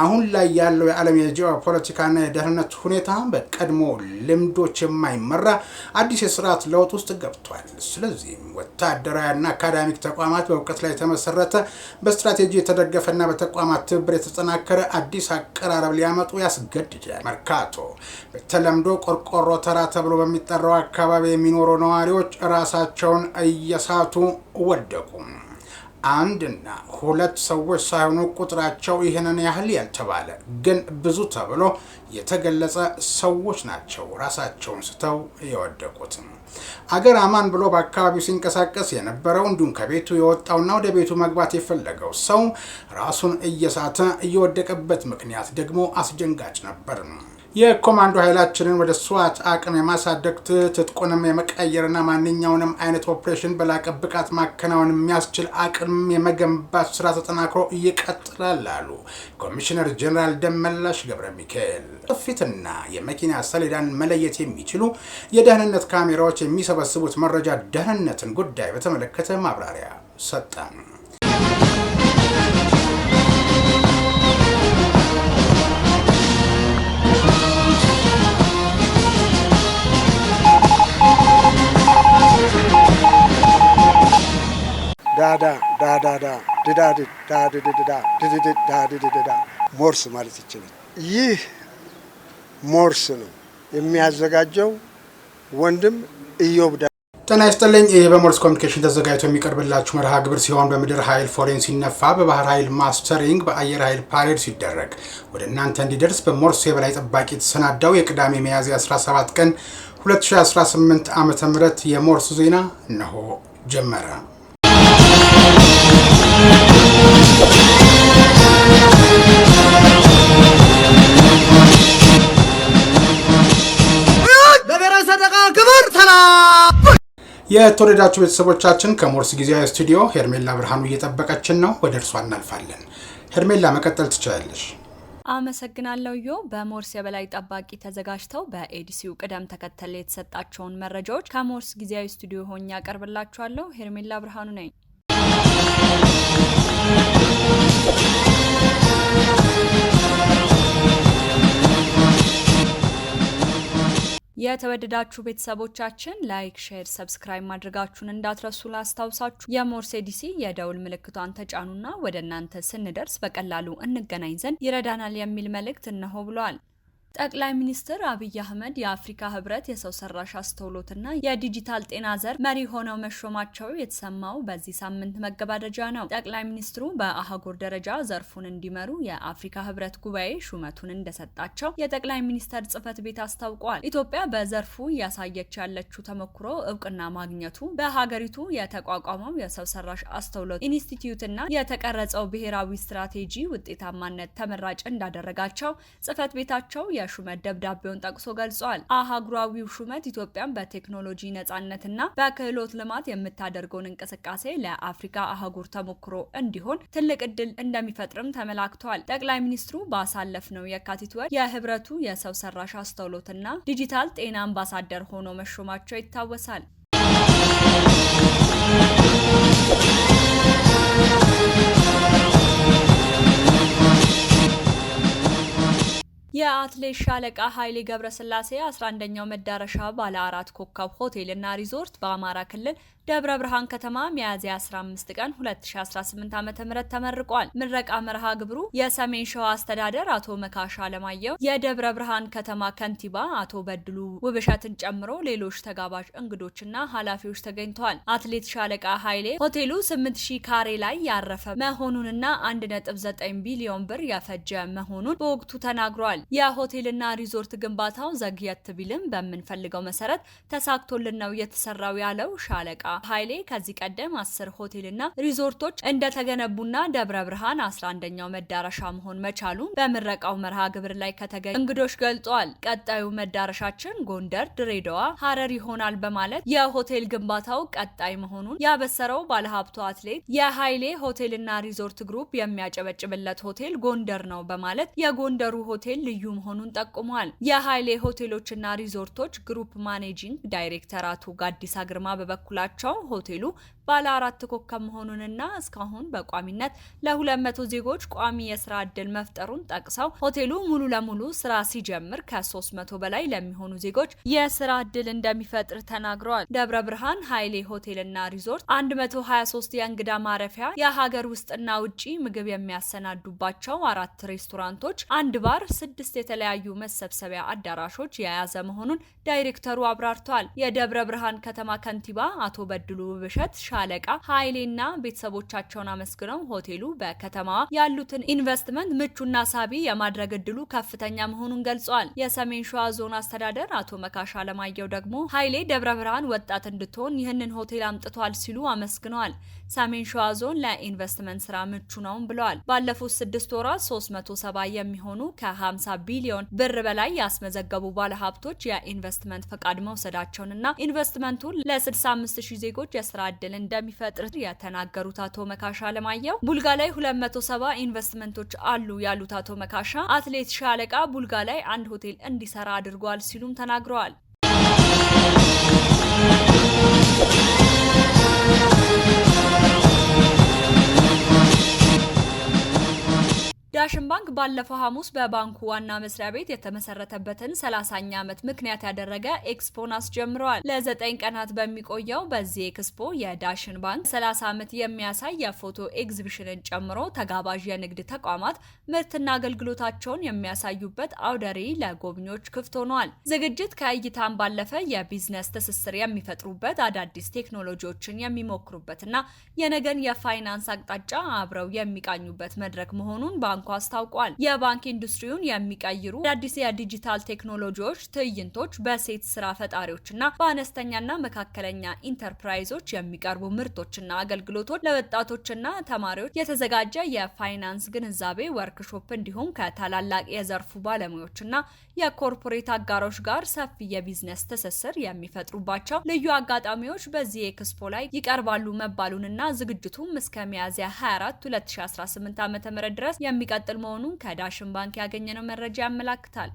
አሁን ላይ ያለው የዓለም የጂኦፖለቲካና የደህንነት ሁኔታ በቀድሞ ልምዶች የማይመራ አዲስ የስርዓት ለውጥ ውስጥ ገብቷል። ስለዚህ ወታደራዊና አካዳሚክ ተቋማት በእውቀት ላይ የተመሰረተ በስትራቴጂ የተደገፈና በተቋማት ትብብር የተጠናከረ አዲስ አቀራረብ ሊያመጡ ያስገድዳል። መርካቶ በተለምዶ ቆርቆሮ ተራ ተብሎ በሚጠራው አካባቢ የሚኖሩ ነዋሪዎች ራሳቸውን እየሳቱ ወደቁ። አንድና ሁለት ሰዎች ሳይሆኑ ቁጥራቸው ይሄንን ያህል ያልተባለ ግን ብዙ ተብሎ የተገለጸ ሰዎች ናቸው ራሳቸውን ስተው የወደቁት። አገር አማን ብሎ በአካባቢው ሲንቀሳቀስ የነበረው እንዲሁም ከቤቱ የወጣውና ወደ ቤቱ መግባት የፈለገው ሰው ራሱን እየሳተ እየወደቀበት ምክንያት ደግሞ አስደንጋጭ ነበር። የኮማንዶ ኃይላችንን ወደ ስዋት አቅም የማሳደግ ትጥቁንም የመቀየርና ማንኛውንም አይነት ኦፕሬሽን በላቀ ብቃት ማከናወን የሚያስችል አቅም የመገንባት ስራ ተጠናክሮ ይቀጥላል አሉ ኮሚሽነር ጀነራል ደመላሽ ገብረ ሚካኤል። ፊትና የመኪና ሰሌዳን መለየት የሚችሉ የደህንነት ካሜራዎች የሚሰበስቡት መረጃ ደህንነትን ጉዳይ በተመለከተ ማብራሪያ ሰጠ። ሞርስ ማለት ይችላል። ይህ ሞርስ ነው የሚያዘጋጀው ወንድም ኢዮብ። ጤና ይስጥልኝ። ይህ በሞርስ ኮሚኒኬሽን ተዘጋጅቶ የሚቀርብላችሁ መርሃ ግብር ሲሆን በምድር ኃይል ፎሬን ሲነፋ፣ በባህር ኃይል ማስተሪንግ፣ በአየር ኃይል ፓሬድ ሲደረግ ወደ እናንተ እንዲደርስ በሞርስ የበላይ ጠባቂ የተሰናዳው የቅዳሜ ሚያዝያ 17 ቀን 2018 ዓ.ም የሞርስ ዜና እነሆ ጀመረ። የተወደዳችሁ ቤተሰቦቻችን ከሞርስ ጊዜያዊ ስቱዲዮ ሄርሜላ ብርሃኑ እየጠበቀችን ነው። ወደ እርሷ እናልፋለን። ሄርሜላ መቀጠል ትችላለሽ። አመሰግናለሁ ዮ። በሞርስ የበላይ ጠባቂ ተዘጋጅተው በኤዲሲው ቅደም ተከተል የተሰጣቸውን መረጃዎች ከሞርስ ጊዜያዊ ስቱዲዮ ሆኜ ያቀርብላችኋለሁ። ሄርሜላ ብርሃኑ ነኝ። የተወደዳችሁ ቤተሰቦቻችን ላይክ፣ ሼር፣ ሰብስክራይብ ማድረጋችሁን እንዳትረሱ ላስታውሳችሁ። የሞርስ ኤዲሲ የደውል ምልክቷን ተጫኑና ወደ እናንተ ስንደርስ በቀላሉ እንገናኝ ዘንድ ይረዳናል የሚል መልእክት እነሆ ብለዋል። ጠቅላይ ሚኒስትር አብይ አህመድ የአፍሪካ ህብረት የሰው ሰራሽ አስተውሎትና የዲጂታል ጤና ዘርፍ መሪ ሆነው መሾማቸው የተሰማው በዚህ ሳምንት መገባደጃ ነው። ጠቅላይ ሚኒስትሩ በአህጉር ደረጃ ዘርፉን እንዲመሩ የአፍሪካ ህብረት ጉባኤ ሹመቱን እንደሰጣቸው የጠቅላይ ሚኒስትር ጽህፈት ቤት አስታውቋል። ኢትዮጵያ በዘርፉ እያሳየች ያለችው ተሞክሮ እውቅና ማግኘቱ በሀገሪቱ የተቋቋመው የሰው ሰራሽ አስተውሎት ኢንስቲትዩትና የተቀረጸው ብሔራዊ ስትራቴጂ ውጤታማነት ተመራጭ እንዳደረጋቸው ጽህፈት ቤታቸው የሹመት ደብዳቤውን ጠቅሶ ገልጿል። አህጉራዊው ሹመት ኢትዮጵያን በቴክኖሎጂ ነጻነትና በክህሎት ልማት የምታደርገውን እንቅስቃሴ ለአፍሪካ አህጉር ተሞክሮ እንዲሆን ትልቅ እድል እንደሚፈጥርም ተመላክቷል። ጠቅላይ ሚኒስትሩ ባሳለፍነው የካቲት ወር የህብረቱ የሰው ሰራሽ አስተውሎትና ዲጂታል ጤና አምባሳደር ሆኖ መሾማቸው ይታወሳል። የአትሌት ሻለቃ ኃይሌ ገብረስላሴ 11ኛው መዳረሻ ባለ 4 ኮከብ ሆቴልና ሪዞርት በአማራ ክልል ደብረ ብርሃን ከተማ ሚያዝያ 15 ቀን 2018 ዓ.ም ተመርቋል። ምረቃ መርሃ ግብሩ የሰሜን ሸዋ አስተዳደር አቶ መካሻ አለማየሁ፣ የደብረ ብርሃን ከተማ ከንቲባ አቶ በድሉ ውብሸትን ጨምሮ ሌሎች ተጋባዥ እንግዶችና ኃላፊዎች ተገኝተዋል። አትሌት ሻለቃ ኃይሌ ሆቴሉ 8000 ካሬ ላይ ያረፈ መሆኑንና 1.9 ቢሊዮን ብር ያፈጀ መሆኑን በወቅቱ ተናግሯል። የሆቴልና ሪዞርት ግንባታው ዘግየት ቢልም በምንፈልገው መሰረት ተሳክቶልን ነው የተሰራው ያለው ሻለቃ ኃይሌ ከዚህ ቀደም 10 ሆቴልና ሪዞርቶች እንደተገነቡና ደብረ ብርሃን 11ኛው መዳረሻ መሆን መቻሉን በምረቃው መርሃ ግብር ላይ ከተገኙ እንግዶች ገልጿል። ቀጣዩ መዳረሻችን ጎንደር፣ ድሬዳዋ፣ ሐረር ይሆናል በማለት የሆቴል ግንባታው ቀጣይ መሆኑን ያበሰረው ባለሀብቱ አትሌት የኃይሌ ሆቴልና ሪዞርት ግሩፕ የሚያጨበጭብለት ሆቴል ጎንደር ነው በማለት የጎንደሩ ሆቴል ልዩ መሆኑን ጠቁሟል። የኃይሌ ሆቴሎችና ሪዞርቶች ግሩፕ ማኔጂንግ ዳይሬክተር አቶ ጋዲሳ ግርማ በበኩላቸው ሆቴሉ ባለ 4 ኮከብ መሆኑንና እስካሁን በቋሚነት ለ200 ዜጎች ቋሚ የስራ ዕድል መፍጠሩን ጠቅሰው ሆቴሉ ሙሉ ለሙሉ ስራ ሲጀምር ከ300 በላይ ለሚሆኑ ዜጎች የስራ ዕድል እንደሚፈጥር ተናግረዋል። ደብረ ብርሃን ኃይሌ ሆቴልና ሪዞርት 123 የእንግዳ ማረፊያ፣ የሀገር ውስጥና ውጪ ምግብ የሚያሰናዱባቸው 4 ሬስቶራንቶች፣ 1 ባር፣ 6 የተለያዩ መሰብሰቢያ አዳራሾች የያዘ መሆኑን ዳይሬክተሩ አብራርተዋል። የደብረ ብርሃን ከተማ ከንቲባ አቶ በድሉ ውብሸት ሻለቃ ኃይሌና ቤተሰቦቻቸውን አመስግነው ሆቴሉ በከተማዋ ያሉትን ኢንቨስትመንት ምቹና ሳቢ የማድረግ እድሉ ከፍተኛ መሆኑን ገልጸዋል። የሰሜን ሸዋ ዞን አስተዳደር አቶ መካሻ አለማየሁ ደግሞ ኃይሌ ደብረ ብርሃን ወጣት እንድትሆን ይህንን ሆቴል አምጥቷል ሲሉ አመስግነዋል። ሰሜን ሸዋ ዞን ለኢንቨስትመንት ስራ ምቹ ነው ብለዋል። ባለፉት 6 ወራት 370 የሚሆኑ ከ50 ቢሊዮን ብር በላይ ያስመዘገቡ ባለሀብቶች የኢንቨስትመንት ፈቃድ መውሰዳቸውንና ኢንቨስትመንቱን ለ65000 ዜጎች የስራ ዕድል እንደሚፈጥር የተናገሩት አቶ መካሻ አለማየሁ ቡልጋ ላይ 270 ኢንቨስትመንቶች አሉ ያሉት አቶ መካሻ አትሌት ሻለቃ ቡልጋ ላይ 1 ሆቴል እንዲሰራ አድርጓል ሲሉም ተናግረዋል። ዳሽን ባንክ ባለፈው ሐሙስ በባንኩ ዋና መስሪያ ቤት የተመሰረተበትን 30ኛ ዓመት ምክንያት ያደረገ ኤክስፖን አስጀምረዋል። ለ9 ቀናት በሚቆየው በዚህ ኤክስፖ የዳሽን ባንክ 30 ዓመት የሚያሳይ የፎቶ ኤግዚቢሽንን ጨምሮ ተጋባዥ የንግድ ተቋማት ምርትና አገልግሎታቸውን የሚያሳዩበት አውደ ርዕይ ለጎብኚዎች ክፍት ሆኗል። ዝግጅት ከእይታም ባለፈ የቢዝነስ ትስስር የሚፈጥሩበት፣ አዳዲስ ቴክኖሎጂዎችን የሚሞክሩበትና የነገን የፋይናንስ አቅጣጫ አብረው የሚቃኙበት መድረክ መሆኑን ባንኩ አስታውቋል። የባንክ ኢንዱስትሪውን የሚቀይሩ አዳዲስ የዲጂታል ቴክኖሎጂዎች ትዕይንቶች በሴት ስራ ፈጣሪዎችና በአነስተኛና መካከለኛ ኢንተርፕራይዞች የሚቀርቡ ምርቶችና አገልግሎቶች፣ ለወጣቶችና ተማሪዎች የተዘጋጀ የፋይናንስ ግንዛቤ ወርክሾፕ እንዲሁም ከታላላቅ የዘርፉ ባለሙያዎችና የኮርፖሬት አጋሮች ጋር ሰፊ የቢዝነስ ትስስር የሚፈጥሩባቸው ልዩ አጋጣሚዎች በዚህ ኤክስፖ ላይ ይቀርባሉ መባሉንና ዝግጅቱም እስከ ሚያዝያ 24 2018 ዓ.ም ድረስ የሚቀጥል መሆኑን ከዳሽን ባንክ ያገኘነው መረጃ ያመለክታል።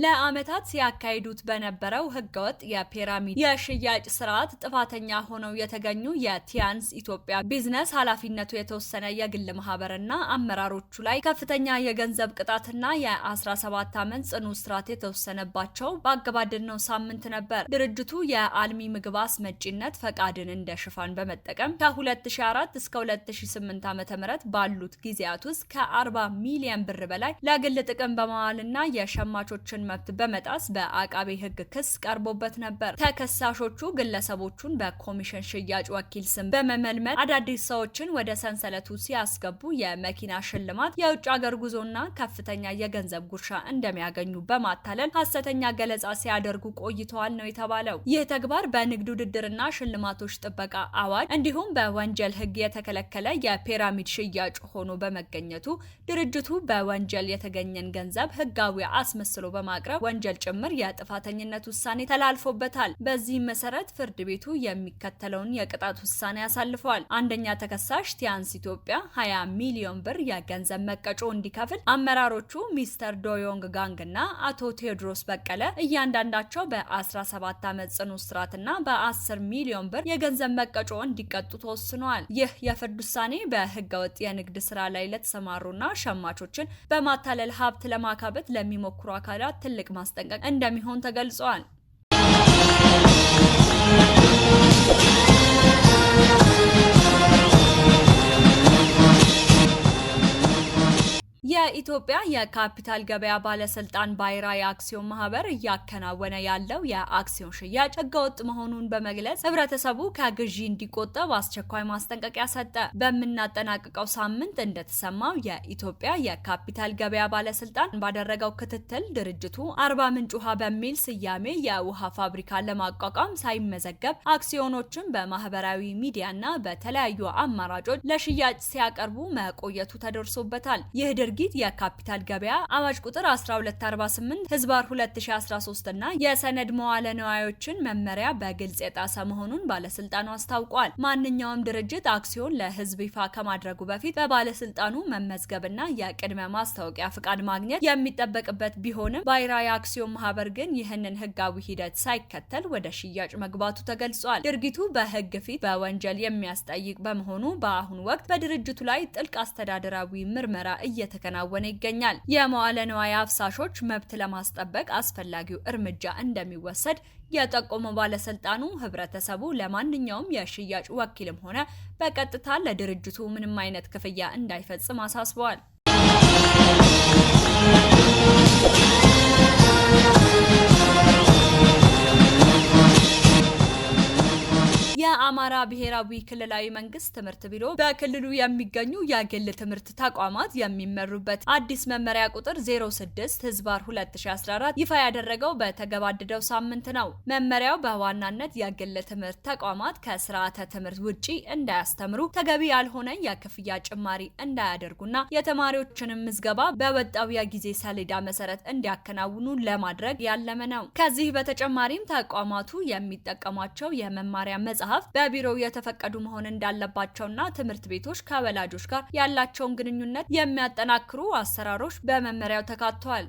ለዓመታት ሲያካሂዱት በነበረው ህገወጥ የፒራሚድ የሽያጭ ስርዓት ጥፋተኛ ሆነው የተገኙ የቲያንስ ኢትዮጵያ ቢዝነስ ኃላፊነቱ የተወሰነ የግል ማህበርና አመራሮቹ ላይ ከፍተኛ የገንዘብ ቅጣትና የ17 ዓመት ጽኑ እስራት የተወሰነባቸው በአገባደድነው ሳምንት ነበር። ድርጅቱ የአልሚ ምግብ አስመጪነት ፈቃድን እንደ ሽፋን በመጠቀም ከ2004 እስከ 2008 ዓ.ም ባሉት ጊዜያት ውስጥ ከ40 ሚሊዮን ብር በላይ ለግል ጥቅም በማዋልና የሸማቾችን መብት በመጣስ በአቃቤ ህግ ክስ ቀርቦበት ነበር። ተከሳሾቹ ግለሰቦቹን በኮሚሽን ሽያጭ ወኪል ስም በመመልመል አዳዲስ ሰዎችን ወደ ሰንሰለቱ ሲያስገቡ የመኪና ሽልማት፣ የውጭ ሀገር ጉዞና ከፍተኛ የገንዘብ ጉርሻ እንደሚያገኙ በማታለል ሐሰተኛ ገለጻ ሲያደርጉ ቆይተዋል ነው የተባለው። ይህ ተግባር በንግድ ውድድርና ሽልማቶች ጥበቃ አዋጅ እንዲሁም በወንጀል ህግ የተከለከለ የፒራሚድ ሽያጭ ሆኖ በመገኘቱ ድርጅቱ በወንጀል የተገኘን ገንዘብ ህጋዊ አስመስሎ በማቅረብ ወንጀል ጭምር የጥፋተኝነት ውሳኔ ተላልፎበታል። በዚህም መሰረት ፍርድ ቤቱ የሚከተለውን የቅጣት ውሳኔ አሳልፏል። አንደኛ ተከሳሽ ቲያንስ ኢትዮጵያ 20 ሚሊዮን ብር የገንዘብ መቀጮ እንዲከፍል፣ አመራሮቹ ሚስተር ዶዮንግ ጋንግና አቶ ቴዎድሮስ በቀለ እያንዳንዳቸው በ17 ዓመት ጽኑ እስራትና በ10 ሚሊዮን ብር የገንዘብ መቀጮ እንዲቀጡ ተወስኗል። ይህ የፍርድ ውሳኔ በህገወጥ የንግድ ስራ ላይ ለተሰማሩና ሸማቾችን በማታለል ሀብት ለማካበት ለሚሞክሩ አካላት ትልቅ ማስጠንቀቂያ እንደሚሆን ተገልጿል። የኢትዮጵያ የካፒታል ገበያ ባለስልጣን ባይራ የአክሲዮን ማህበር እያከናወነ ያለው የአክሲዮን ሽያጭ ህገወጥ መሆኑን በመግለጽ ህብረተሰቡ ከግዢ እንዲቆጠብ አስቸኳይ ማስጠንቀቂያ ሰጠ። በምናጠናቅቀው ሳምንት እንደተሰማው የኢትዮጵያ የካፒታል ገበያ ባለስልጣን ባደረገው ክትትል ድርጅቱ አርባ ምንጭ ውሃ በሚል ስያሜ የውሃ ፋብሪካ ለማቋቋም ሳይመዘገብ አክሲዮኖችን በማህበራዊ ሚዲያና በተለያዩ አማራጮች ለሽያጭ ሲያቀርቡ መቆየቱ ተደርሶበታል። ይህ ድርጊት በፊት የካፒታል ገበያ አዋጅ ቁጥር 1248 ህዝባር 2013 እና የሰነድ መዋለ ንዋዮችን መመሪያ በግልጽ የጣሰ መሆኑን ባለስልጣኑ አስታውቋል። ማንኛውም ድርጅት አክሲዮን ለህዝብ ይፋ ከማድረጉ በፊት በባለስልጣኑ መመዝገብና የቅድመ ማስታወቂያ ፍቃድ ማግኘት የሚጠበቅበት ቢሆንም ባይራ የአክሲዮን ማህበር ግን ይህንን ህጋዊ ሂደት ሳይከተል ወደ ሽያጭ መግባቱ ተገልጿል። ድርጊቱ በህግ ፊት በወንጀል የሚያስጠይቅ በመሆኑ በአሁኑ ወቅት በድርጅቱ ላይ ጥልቅ አስተዳደራዊ ምርመራ እየተከናወነ ይገኛል። የመዋለ ንዋይ አፍሳሾች መብት ለማስጠበቅ አስፈላጊው እርምጃ እንደሚወሰድ የጠቆመው ባለስልጣኑ ህብረተሰቡ ለማንኛውም የሽያጭ ወኪልም ሆነ በቀጥታ ለድርጅቱ ምንም አይነት ክፍያ እንዳይፈጽም አሳስበዋል። የአማራ ብሔራዊ ክልላዊ መንግስት ትምህርት ቢሮ በክልሉ የሚገኙ የግል ትምህርት ተቋማት የሚመሩበት አዲስ መመሪያ ቁጥር 06 ህዝባር 2014 ይፋ ያደረገው በተገባደደው ሳምንት ነው። መመሪያው በዋናነት የግል ትምህርት ተቋማት ከስርዓተ ትምህርት ውጪ እንዳያስተምሩ፣ ተገቢ ያልሆነ የክፍያ ጭማሪ እንዳያደርጉና የተማሪዎችንም ምዝገባ በወጣው የጊዜ ሰሌዳ መሰረት እንዲያከናውኑ ለማድረግ ያለመ ነው። ከዚህ በተጨማሪም ተቋማቱ የሚጠቀሟቸው የመማሪያ መጽሐፍ በቢሮው የተፈቀዱ መሆን እንዳለባቸውና ትምህርት ቤቶች ከወላጆች ጋር ያላቸውን ግንኙነት የሚያጠናክሩ አሰራሮች በመመሪያው ተካተዋል።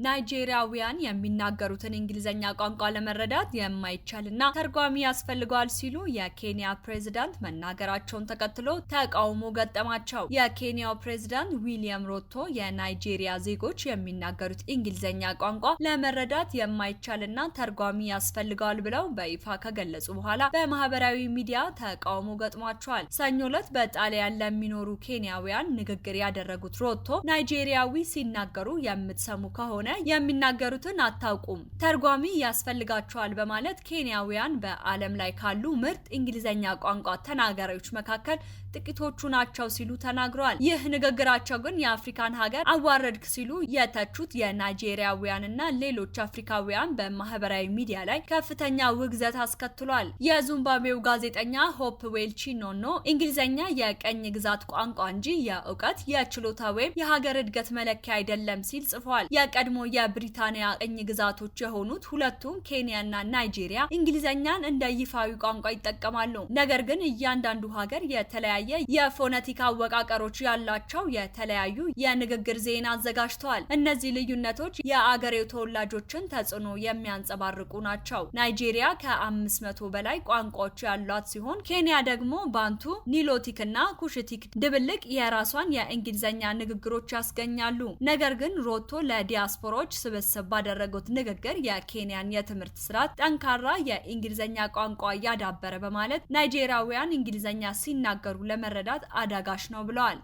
ናይጄሪያውያን የሚናገሩትን እንግሊዘኛ ቋንቋ ለመረዳት የማይቻልና ተርጓሚ ያስፈልገዋል ሲሉ የኬንያ ፕሬዝዳንት መናገራቸውን ተከትሎ ተቃውሞ ገጠማቸው። የኬንያው ፕሬዝዳንት ዊሊያም ሩቶ የናይጄሪያ ዜጎች የሚናገሩት እንግሊዘኛ ቋንቋ ለመረዳት የማይቻልና ተርጓሚ ያስፈልገዋል ብለው በይፋ ከገለጹ በኋላ በማህበራዊ ሚዲያ ተቃውሞ ገጥሟቸዋል። ሰኞ ዕለት በጣሊያን ለሚኖሩ ኬንያውያን ንግግር ያደረጉት ሩቶ ናይጄሪያዊ ሲናገሩ የምትሰሙ ከሆነ የሚናገሩትን አታውቁም፣ ተርጓሚ ያስፈልጋቸዋል በማለት ኬንያውያን በዓለም ላይ ካሉ ምርጥ እንግሊዘኛ ቋንቋ ተናጋሪዎች መካከል ጥቂቶቹ ናቸው ሲሉ ተናግረዋል። ይህ ንግግራቸው ግን የአፍሪካን ሀገር አዋረድክ ሲሉ የተቹት የናይጄሪያውያንና ሌሎች አፍሪካውያን በማህበራዊ ሚዲያ ላይ ከፍተኛ ውግዘት አስከትሏል። የዚምባብዌው ጋዜጠኛ ሆፕ ዌልቺኖኖ እንግሊዘኛ የቀኝ ግዛት ቋንቋ እንጂ የእውቀት የችሎታ ወይም የሀገር እድገት መለኪያ አይደለም ሲል ጽፏል። የቀድሞ የብሪታንያ ቀኝ ግዛቶች የሆኑት ሁለቱም ኬንያና ናይጄሪያ እንግሊዘኛን እንደ ይፋዊ ቋንቋ ይጠቀማሉ። ነገር ግን እያንዳንዱ ሀገር የተለያየ የፎነቲክ አወቃቀሮች ያላቸው የተለያዩ የንግግር ዜና አዘጋጅተዋል። እነዚህ ልዩነቶች የአገሬው ተወላጆችን ተጽዕኖ የሚያንጸባርቁ ናቸው። ናይጄሪያ ከ500 በላይ ቋንቋዎች ያሏት ሲሆን ኬንያ ደግሞ ባንቱ፣ ኒሎቲክና ኩሽቲክ ድብልቅ የራሷን የእንግሊዘኛ ንግግሮች ያስገኛሉ። ነገር ግን ሩቶ ለዲያስፖራዎች ስብስብ ባደረጉት ንግግር የኬንያን የትምህርት ስርዓት ጠንካራ የእንግሊዘኛ ቋንቋ ያዳበረ በማለት ናይጄሪያውያን እንግሊዘኛ ሲናገሩ ለመረዳት አዳጋች ነው ብለዋል።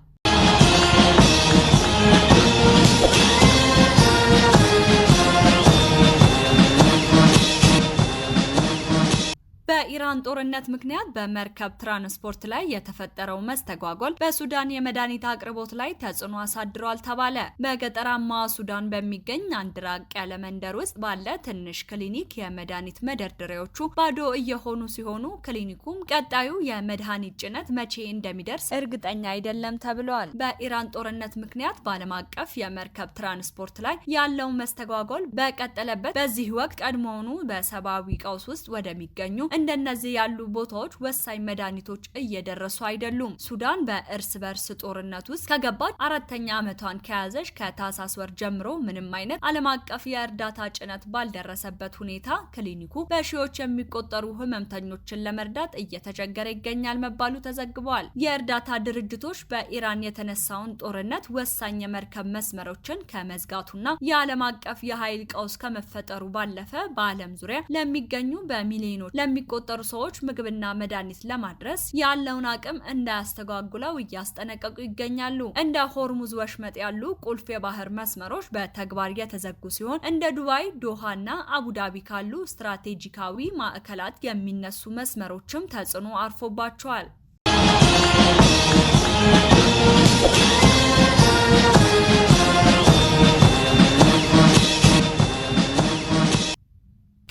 በኢራን ጦርነት ምክንያት በመርከብ ትራንስፖርት ላይ የተፈጠረው መስተጓጎል በሱዳን የመድኃኒት አቅርቦት ላይ ተጽዕኖ አሳድሯል ተባለ። በገጠራማ ሱዳን በሚገኝ አንድ ራቅ ያለ መንደር ውስጥ ባለ ትንሽ ክሊኒክ የመድኃኒት መደርደሪያዎቹ ባዶ እየሆኑ ሲሆኑ ክሊኒኩም ቀጣዩ የመድኃኒት ጭነት መቼ እንደሚደርስ እርግጠኛ አይደለም ተብሏል። በኢራን ጦርነት ምክንያት በዓለም አቀፍ የመርከብ ትራንስፖርት ላይ ያለው መስተጓጎል በቀጠለበት በዚህ ወቅት ቀድሞውኑ በሰብአዊ ቀውስ ውስጥ ወደሚገኙ እንደነዚህ ያሉ ቦታዎች ወሳኝ መድኃኒቶች እየደረሱ አይደሉም። ሱዳን በእርስ በርስ ጦርነት ውስጥ ከገባች 4ኛ ዓመቷን ከያዘች ከታህሳስ ወር ጀምሮ ምንም አይነት ዓለም አቀፍ የእርዳታ ጭነት ባልደረሰበት ሁኔታ ክሊኒኩ በሺዎች የሚቆጠሩ ህመምተኞችን ለመርዳት እየተቸገረ ይገኛል መባሉ ተዘግቧል። የእርዳታ ድርጅቶች በኢራን የተነሳውን ጦርነት ወሳኝ የመርከብ መስመሮችን ከመዝጋቱና የዓለም አቀፍ የኃይል ቀውስ ከመፈጠሩ ባለፈ በዓለም ዙሪያ ለሚገኙ በሚሊዮኖች ለሚቆጠሩ ሰዎች ምግብና መድኃኒት ለማድረስ ያለውን አቅም እንዳያስተጓጉለው እያስጠነቀቁ ይገኛሉ። እንደ ሆርሙዝ ወሽመጥ ያሉ ቁልፍ የባህር መስመሮች በተግባር የተዘጉ ሲሆን እንደ ዱባይ፣ ዶሃና አቡዳቢ ካሉ ስትራቴጂካዊ ማዕከላት የሚነሱ መስመሮችም ተጽዕኖ አርፎባቸዋል።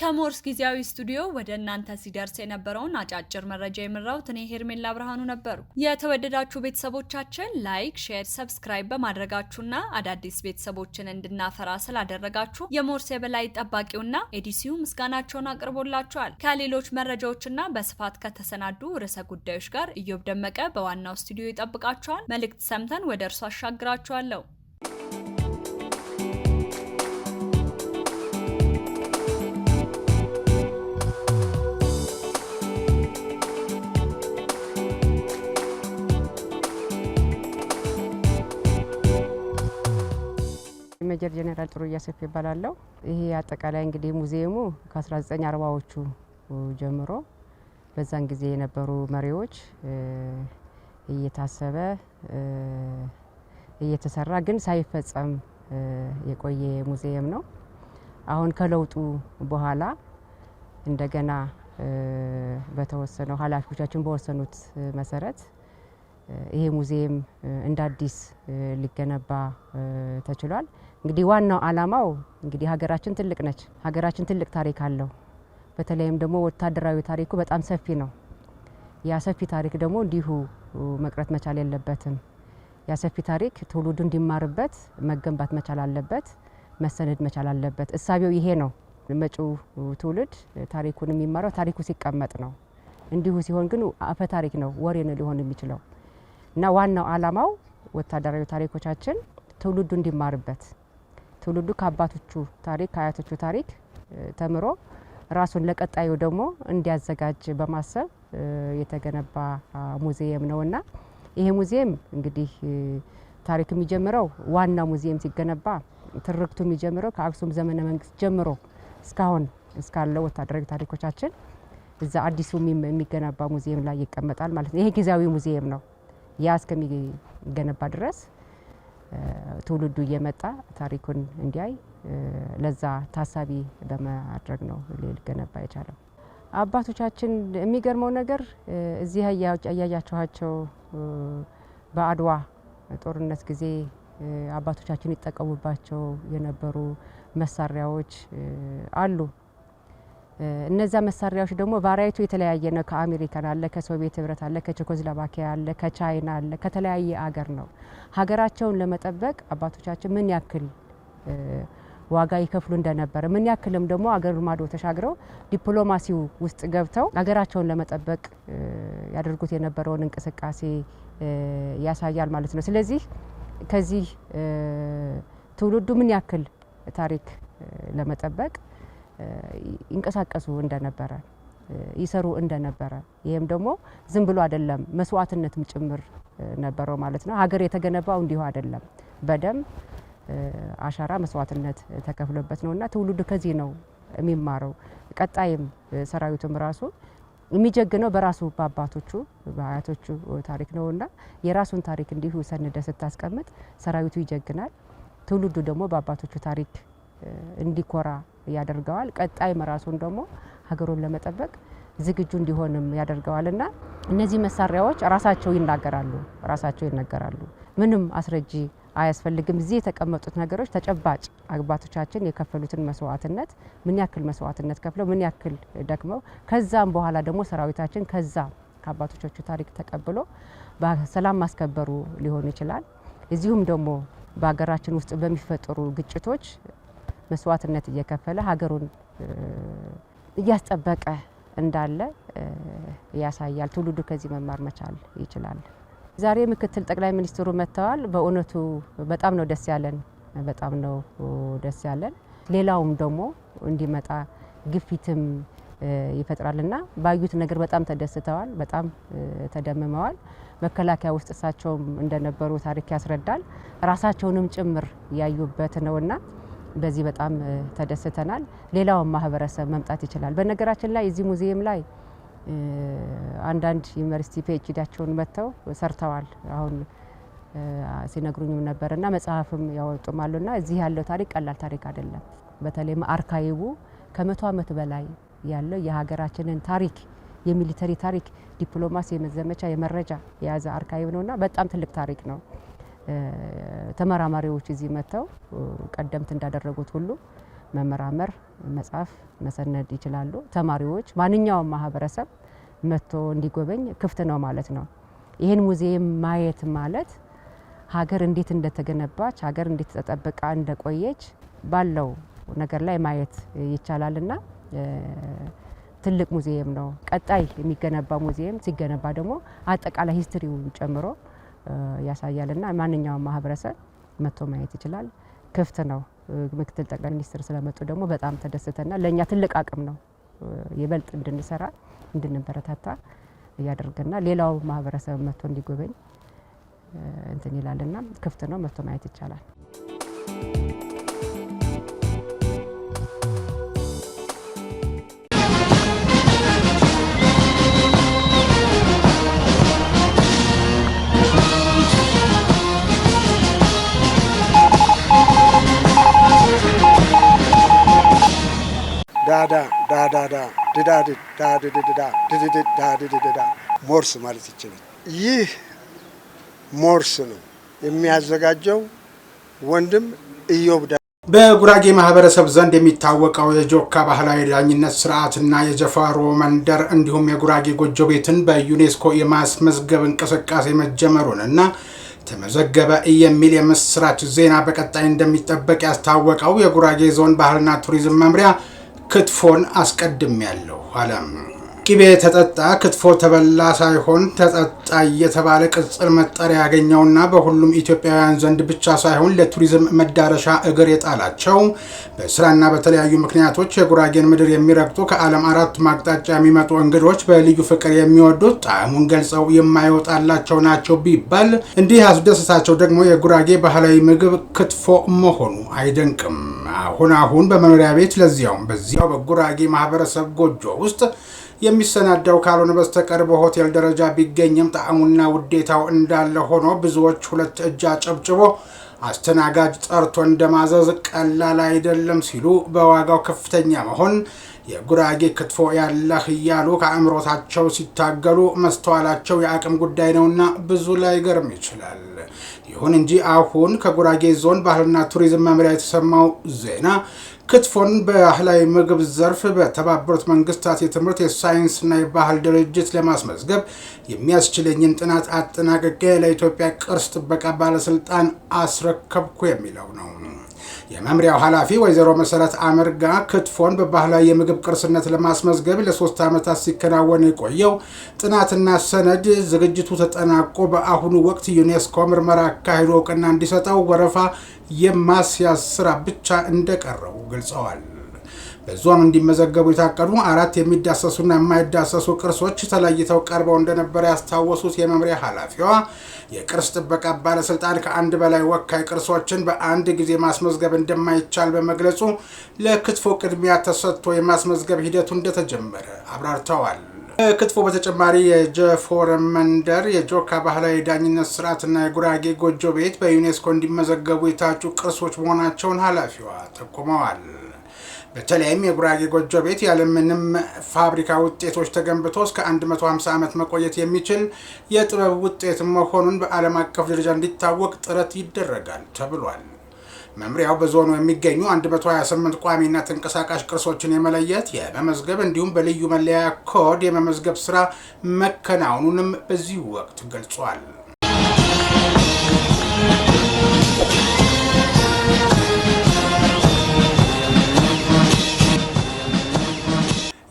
ከሞርስ ጊዜያዊ ስቱዲዮ ወደ እናንተ ሲደርስ የነበረውን አጫጭር መረጃ የመራሁት እኔ ሄርሜላ ብርሃኑ ነበርኩ። የተወደዳችሁ ቤተሰቦቻችን ላይክ፣ ሼር፣ ሰብስክራይብ በማድረጋችሁና አዳዲስ ቤተሰቦችን እንድናፈራ ስላደረጋችሁ የሞርስ የበላይ ጠባቂውና ኤዲሲው ምስጋናቸውን አቅርቦላችኋል። ከሌሎች መረጃዎችና በስፋት ከተሰናዱ ርዕሰ ጉዳዮች ጋር ኢዮብ ደመቀ በዋናው ስቱዲዮ ይጠብቃችኋል። መልእክት ሰምተን ወደ እርሱ አሻግራችኋለሁ። ሜጀር ጄኔራል ጥሩያ ሰፊ ይባላልው። ይሄ አጠቃላይ እንግዲህ ሙዚየሙ ከ1940ዎቹ ጀምሮ በዛን ጊዜ የነበሩ መሪዎች እየታሰበ እየተሰራ ግን ሳይፈጸም የቆየ ሙዚየም ነው። አሁን ከለውጡ በኋላ እንደገና በተወሰነው ኃላፊዎቻችን በወሰኑት መሰረት ይሄ ሙዚየም እንደ አዲስ ሊገነባ ተችሏል። እንግዲህ ዋናው አላማው እንግዲህ ሀገራችን ትልቅ ነች። ሀገራችን ትልቅ ታሪክ አለው። በተለይም ደግሞ ወታደራዊ ታሪኩ በጣም ሰፊ ነው። ያ ሰፊ ታሪክ ደግሞ እንዲሁ መቅረት መቻል የለበትም። ያ ሰፊ ታሪክ ትውልዱ እንዲማርበት መገንባት መቻል አለበት፣ መሰነድ መቻል አለበት። እሳቤው ይሄ ነው። መጪው ትውልድ ታሪኩን የሚማረው ታሪኩ ሲቀመጥ ነው። እንዲሁ ሲሆን ግን አፈ ታሪክ ነው፣ ወሬ ነው ሊሆን የሚችለው እና ዋናው አላማው ወታደራዊ ታሪኮቻችን ትውልዱ እንዲማርበት፣ ትውልዱ ከአባቶቹ ታሪክ ከአያቶቹ ታሪክ ተምሮ ራሱን ለቀጣዩ ደግሞ እንዲያዘጋጅ በማሰብ የተገነባ ሙዚየም ነውና ይሄ ሙዚየም እንግዲህ ታሪክ የሚጀምረው ዋና ሙዚየም ሲገነባ ትርክቱ የሚጀምረው ከአክሱም ዘመነ መንግስት ጀምሮ እስካሁን እስካለው ወታደራዊ ታሪኮቻችን እዛ አዲሱ የሚገነባ ሙዚየም ላይ ይቀመጣል ማለት ነው። ይሄ ጊዜያዊ ሙዚየም ነው። ያ እስከሚገነባ ድረስ ትውልዱ እየመጣ ታሪኩን እንዲያይ ለዛ ታሳቢ በማድረግ ነው ሊገነባ የቻለው። አባቶቻችን የሚገርመው ነገር እዚህ ያያያችኋቸው በአድዋ ጦርነት ጊዜ አባቶቻችን ይጠቀሙባቸው የነበሩ መሳሪያዎች አሉ። እነዛ መሳሪያዎች ደግሞ ቫራይቱ የተለያየ ነው። ከአሜሪካን አለ፣ ከሶቪየት ህብረት አለ፣ ከቼኮስሎቫኪያ አለ፣ ከቻይና አለ፣ ከተለያየ አገር ነው። ሀገራቸውን ለመጠበቅ አባቶቻችን ምን ያክል ዋጋ ይከፍሉ እንደነበረ ምን ያክልም ደግሞ አገር ማዶ ተሻግረው ዲፕሎማሲው ውስጥ ገብተው ሀገራቸውን ለመጠበቅ ያደርጉት የነበረውን እንቅስቃሴ ያሳያል ማለት ነው። ስለዚህ ከዚህ ትውልዱ ምን ያክል ታሪክ ለመጠበቅ ይንቀሳቀሱ እንደነበረ ይሰሩ እንደነበረ ይሄም ደግሞ ዝም ብሎ አይደለም መስዋዕትነትም ጭምር ነበረው ማለት ነው። ሀገር የተገነባው እንዲሁ አይደለም፣ በደም አሻራ መስዋዕትነት ተከፍሎበት ነውና ትውልዱ ከዚህ ነው የሚማረው። ቀጣይም ሰራዊቱም ራሱ የሚጀግነው በራሱ በአባቶቹ በአያቶቹ ታሪክ ነውና የራሱን ታሪክ እንዲሁ ሰነደ ስታስቀምጥ ሰራዊቱ ይጀግናል። ትውልዱ ደግሞ በአባቶቹ ታሪክ እንዲኮራ ያደርገዋል። ቀጣይ ራሱን ደግሞ ሀገሩን ለመጠበቅ ዝግጁ እንዲሆንም ያደርገዋልና እነዚህ መሳሪያዎች ራሳቸው ይናገራሉ። ምንም አስረጂ አያስፈልግም። እዚህ የተቀመጡት ነገሮች ተጨባጭ አባቶቻችን የከፈሉትን መስዋዕትነት ምን ያክል መስዋዕትነት ከፍለው ምን ያክል ደክመው ከዛም በኋላ ደግሞ ሰራዊታችን ከዛ ከአባቶቹ ታሪክ ተቀብሎ በሰላም ማስከበሩ ሊሆን ይችላል። እዚሁም ደግሞ በሀገራችን ውስጥ በሚፈጠሩ ግጭቶች መስዋዕትነት እየከፈለ ሀገሩን እያስጠበቀ እንዳለ ያሳያል። ትውልዱ ከዚህ መማር መቻል ይችላል። ዛሬ ምክትል ጠቅላይ ሚኒስትሩ መጥተዋል። በእውነቱ በጣም ነው ደስ ያለን። ሌላውም ደግሞ እንዲመጣ ግፊትም ይፈጥራልና ባዩት ነገር በጣም ተደስተዋል፣ በጣም ተደምመዋል። መከላከያ ውስጥ እሳቸውም እንደነበሩ ታሪክ ያስረዳል። ራሳቸውንም ጭምር ያዩበት ነውና በዚህ በጣም ተደስተናል። ሌላውም ማህበረሰብ መምጣት ይችላል። በነገራችን ላይ እዚህ ሙዚየም ላይ አንዳንድ ዩኒቨርሲቲ ፒኤችዲያቸውን መጥተው ሰርተዋል። አሁን ሲነግሩኝም ነበርና መጽሐፍም ያወጡማሉና እዚህ ያለው ታሪክ ቀላል ታሪክ አይደለም። በተለይም አርካይቡ ከ100 ዓመት በላይ ያለው የሀገራችንን ታሪክ የሚሊተሪ ታሪክ፣ ዲፕሎማሲ፣ የመዘመቻ፣ የመረጃ የያዘ አርካይቭ ነውና በጣም ትልቅ ታሪክ ነው። ተመራማሪዎች እዚህ መጥተው ቀደምት እንዳደረጉት ሁሉ መመራመር፣ መጻፍ፣ መሰነድ ይችላሉ። ተማሪዎች ማንኛውም ማህበረሰብ መጥቶ እንዲጎበኝ ክፍት ነው ማለት ነው። ይህን ሙዚየም ማየት ማለት ሀገር እንዴት እንደተገነባች ሀገር እንዴት ተጠብቃ እንደቆየች ባለው ነገር ላይ ማየት ይቻላልና ትልቅ ሙዚየም ነው። ቀጣይ የሚገነባ ሙዚየም ሲገነባ ደግሞ አጠቃላይ ሂስትሪውን ጨምሮ ያሳያልና ማንኛውም ማህበረሰብ መጥቶ ማየት ይችላል። ክፍት ነው። ምክትል ጠቅላይ ሚኒስትር ስለመጡ ደግሞ በጣም ተደስተና ለኛ ትልቅ አቅም ነው። ይበልጥ እንድንሰራ እንድንበረታታ ያደርገና ሌላው ማህበረሰብ መጥቶ እንዲጎበኝ እንትን ይላልና ክፍት ነው። መጥቶ ማየት ይቻላል። ዳዳ ዳዳዳ ድዳድ ዳድድዳ ድድድ ዳድድዳ ሞርስ ማለት ይችላል። ይህ ሞርስ ነው የሚያዘጋጀው ወንድም ኢዮብ። በጉራጌ ማህበረሰብ ዘንድ የሚታወቀው የጆካ ባህላዊ ዳኝነት ስርዓትና የጀፋሮ መንደር እንዲሁም የጉራጌ ጎጆ ቤትን በዩኔስኮ የማስመዝገብ እንቅስቃሴ መጀመሩንና ተመዘገበ የሚል የምስራች ዜና በቀጣይ እንደሚጠበቅ ያስታወቀው የጉራጌ ዞን ባህልና ቱሪዝም መምሪያ ክትፎን አስቀድሜያለሁ አለም። ቂቤ ተጠጣ ክትፎ ተበላ ሳይሆን ተጠጣ የተባለ ቅጽል መጠሪያ ያገኘውና በሁሉም ኢትዮጵያውያን ዘንድ ብቻ ሳይሆን ለቱሪዝም መዳረሻ እግር የጣላቸው በስራና በተለያዩ ምክንያቶች የጉራጌን ምድር የሚረግጡ ከዓለም አራት ማቅጣጫ የሚመጡ እንግዶች በልዩ ፍቅር የሚወዱት ጣዕሙን ገልጸው የማይወጣላቸው ናቸው ቢባል እንዲህ ያስደስታቸው ደግሞ የጉራጌ ባህላዊ ምግብ ክትፎ መሆኑ አይደንቅም። አሁን በመኖሪያ ቤት ለዚያውም በዚያው በጉራጌ ማህበረሰብ ጎጆ ውስጥ የሚሰናዳው ካልሆነ በስተቀር በሆቴል ደረጃ ቢገኝም ጣዕሙና ውዴታው እንዳለ ሆኖ ብዙዎች ሁለት እጅ አጨብጭቦ አስተናጋጅ ጠርቶ እንደማዘዝ ቀላል አይደለም ሲሉ በዋጋው ከፍተኛ መሆን የጉራጌ ክትፎ ያለህ እያሉ ከአእምሮታቸው ሲታገሉ መስተዋላቸው የአቅም ጉዳይ ነውና ብዙ ላይ ገርም ይችላል። ይሁን እንጂ አሁን ከጉራጌ ዞን ባህልና ቱሪዝም መምሪያ የተሰማው ዜና ክትፎን ባህላዊ ምግብ ዘርፍ በተባበሩት መንግስታት የትምህርት የሳይንስና የባህል ድርጅት ለማስመዝገብ የሚያስችለኝን ጥናት አጠናቅቄ ለኢትዮጵያ ቅርስ ጥበቃ ባለስልጣን አስረከብኩ የሚለው ነው። የመምሪያው ኃላፊ ወይዘሮ መሰረት አመርጋ ክትፎን በባህላዊ የምግብ ቅርስነት ለማስመዝገብ ለ3 ዓመታት ሲከናወን የቆየው ጥናትና ሰነድ ዝግጅቱ ተጠናቆ በአሁኑ ወቅት ዩኔስኮ ምርመራ አካሂዶ እውቅና እንዲሰጠው ወረፋ የማስያዝ ስራ ብቻ እንደቀረው ገልጸዋል። በዞኑ እንዲመዘገቡ የታቀዱ 4 የሚዳሰሱና የማይዳሰሱ ቅርሶች ተለይተው ቀርበው እንደነበረ ያስታወሱት የመምሪያ ኃላፊዋ የቅርስ ጥበቃ ባለስልጣን ከአንድ በላይ ወካይ ቅርሶችን በአንድ ጊዜ ማስመዝገብ እንደማይቻል በመግለጹ ለክትፎ ቅድሚያ ተሰጥቶ የማስመዝገብ ሂደቱ እንደተጀመረ አብራርተዋል። ክትፎ በተጨማሪ የጀፎር መንደር፣ የጆካ ባህላዊ ዳኝነት ስርዓትና የጉራጌ ጎጆ ቤት በዩኔስኮ እንዲመዘገቡ የታጩ ቅርሶች መሆናቸውን ኃላፊዋ ጠቁመዋል። በተለይም የጉራጌ ጎጆ ቤት ያለምንም ፋብሪካ ውጤቶች ተገንብቶ እስከ 150 ዓመት መቆየት የሚችል የጥበብ ውጤት መሆኑን በዓለም አቀፍ ደረጃ እንዲታወቅ ጥረት ይደረጋል ተብሏል። መምሪያው በዞኑ የሚገኙ 128 ቋሚና ተንቀሳቃሽ ቅርሶችን የመለየት የመመዝገብ እንዲሁም በልዩ መለያ ኮድ የመመዝገብ ስራ መከናወኑንም በዚህ ወቅት ገልጿል።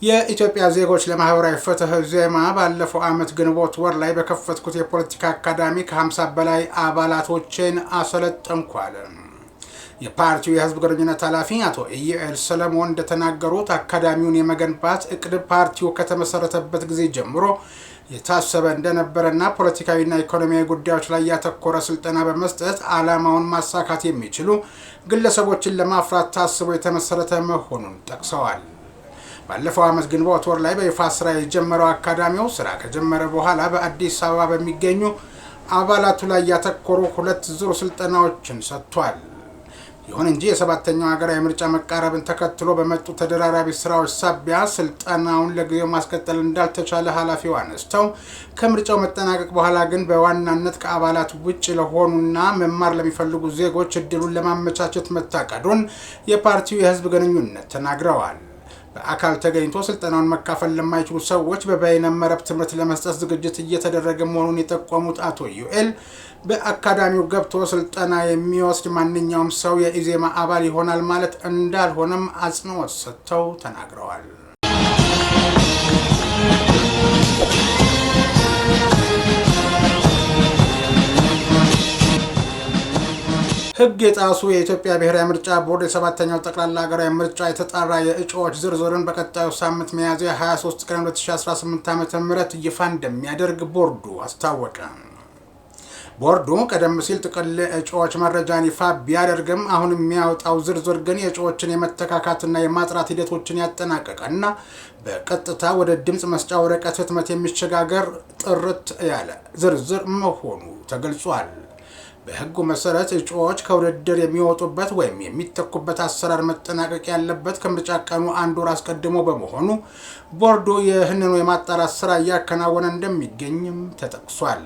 የኢትዮጵያ ዜጎች ለማህበራዊ ፍትህ ዜማ ባለፈው ዓመት ግንቦት ወር ላይ በከፈትኩት የፖለቲካ አካዳሚ ከ50 በላይ አባላቶችን አሰለጠንኩ አለ። የፓርቲው የህዝብ ግንኙነት ኃላፊ አቶ ኢዩኤል ሰለሞን እንደተናገሩት አካዳሚውን የመገንባት እቅድ ፓርቲው ከተመሰረተበት ጊዜ ጀምሮ የታሰበ እንደነበረና ፖለቲካዊና ኢኮኖሚያዊ ጉዳዮች ላይ ያተኮረ ስልጠና በመስጠት ዓላማውን ማሳካት የሚችሉ ግለሰቦችን ለማፍራት ታስቦ የተመሰረተ መሆኑን ጠቅሰዋል። ባለፈው ዓመት ግንቦት ወር ላይ በይፋ ስራ የጀመረው አካዳሚው ስራ ከጀመረ በኋላ በአዲስ አበባ በሚገኙ አባላቱ ላይ ያተኮሩ 2 ዙር ስልጠናዎችን ሰጥቷል። ይሁን እንጂ የሰባተኛው ሀገራዊ ምርጫ መቃረብን ተከትሎ በመጡ ተደራራቢ ስራዎች ሳቢያ ስልጠናውን ለጊዜው ማስቀጠል እንዳልተቻለ ኃላፊው አነስተው ከምርጫው መጠናቀቅ በኋላ ግን በዋናነት ከአባላት ውጭ ለሆኑና መማር ለሚፈልጉ ዜጎች እድሉን ለማመቻቸት መታቀዱን የፓርቲው የህዝብ ግንኙነት ተናግረዋል። በአካል ተገኝቶ ስልጠናውን መካፈል ለማይችሉ ሰዎች በበይነ መረብ ትምህርት ለመስጠት ዝግጅት እየተደረገ መሆኑን የጠቆሙት አቶ ዩኤል በአካዳሚው ገብቶ ስልጠና የሚወስድ ማንኛውም ሰው የኢዜማ አባል ይሆናል ማለት እንዳልሆነም አጽንኦት ሰጥተው ተናግረዋል። ህግ የጣሱ የኢትዮጵያ ብሔራዊ ምርጫ ቦርድ የሰባተኛው ጠቅላላ ሀገራዊ ምርጫ የተጣራ የእጩዎች ዝርዝርን በቀጣዩ ሳምንት ሚያዝያ 23 ቀን 2018 ዓ.ም ይፋ እንደሚያደርግ ቦርዱ አስታወቀ። ቦርዱ ቀደም ሲል ጥቅል እጩዎች መረጃን ይፋ ቢያደርግም አሁን የሚያወጣው ዝርዝር ግን የእጩዎችን የመተካካትና የማጥራት ሂደቶችን ያጠናቀቀና በቀጥታ ወደ ድምፅ መስጫ ወረቀት ህትመት የሚሸጋገር ጥርት ያለ ዝርዝር መሆኑ ተገልጿል። በህጉ መሰረት እጩዎች ከውድድር የሚወጡበት ወይም የሚተኩበት አሰራር መጠናቀቅ ያለበት ከምርጫ ቀኑ አንድ ወር አስቀድሞ በመሆኑ ቦርዱ ይህንኑ የማጣራት ስራ እያከናወነ እንደሚገኝም ተጠቅሷል።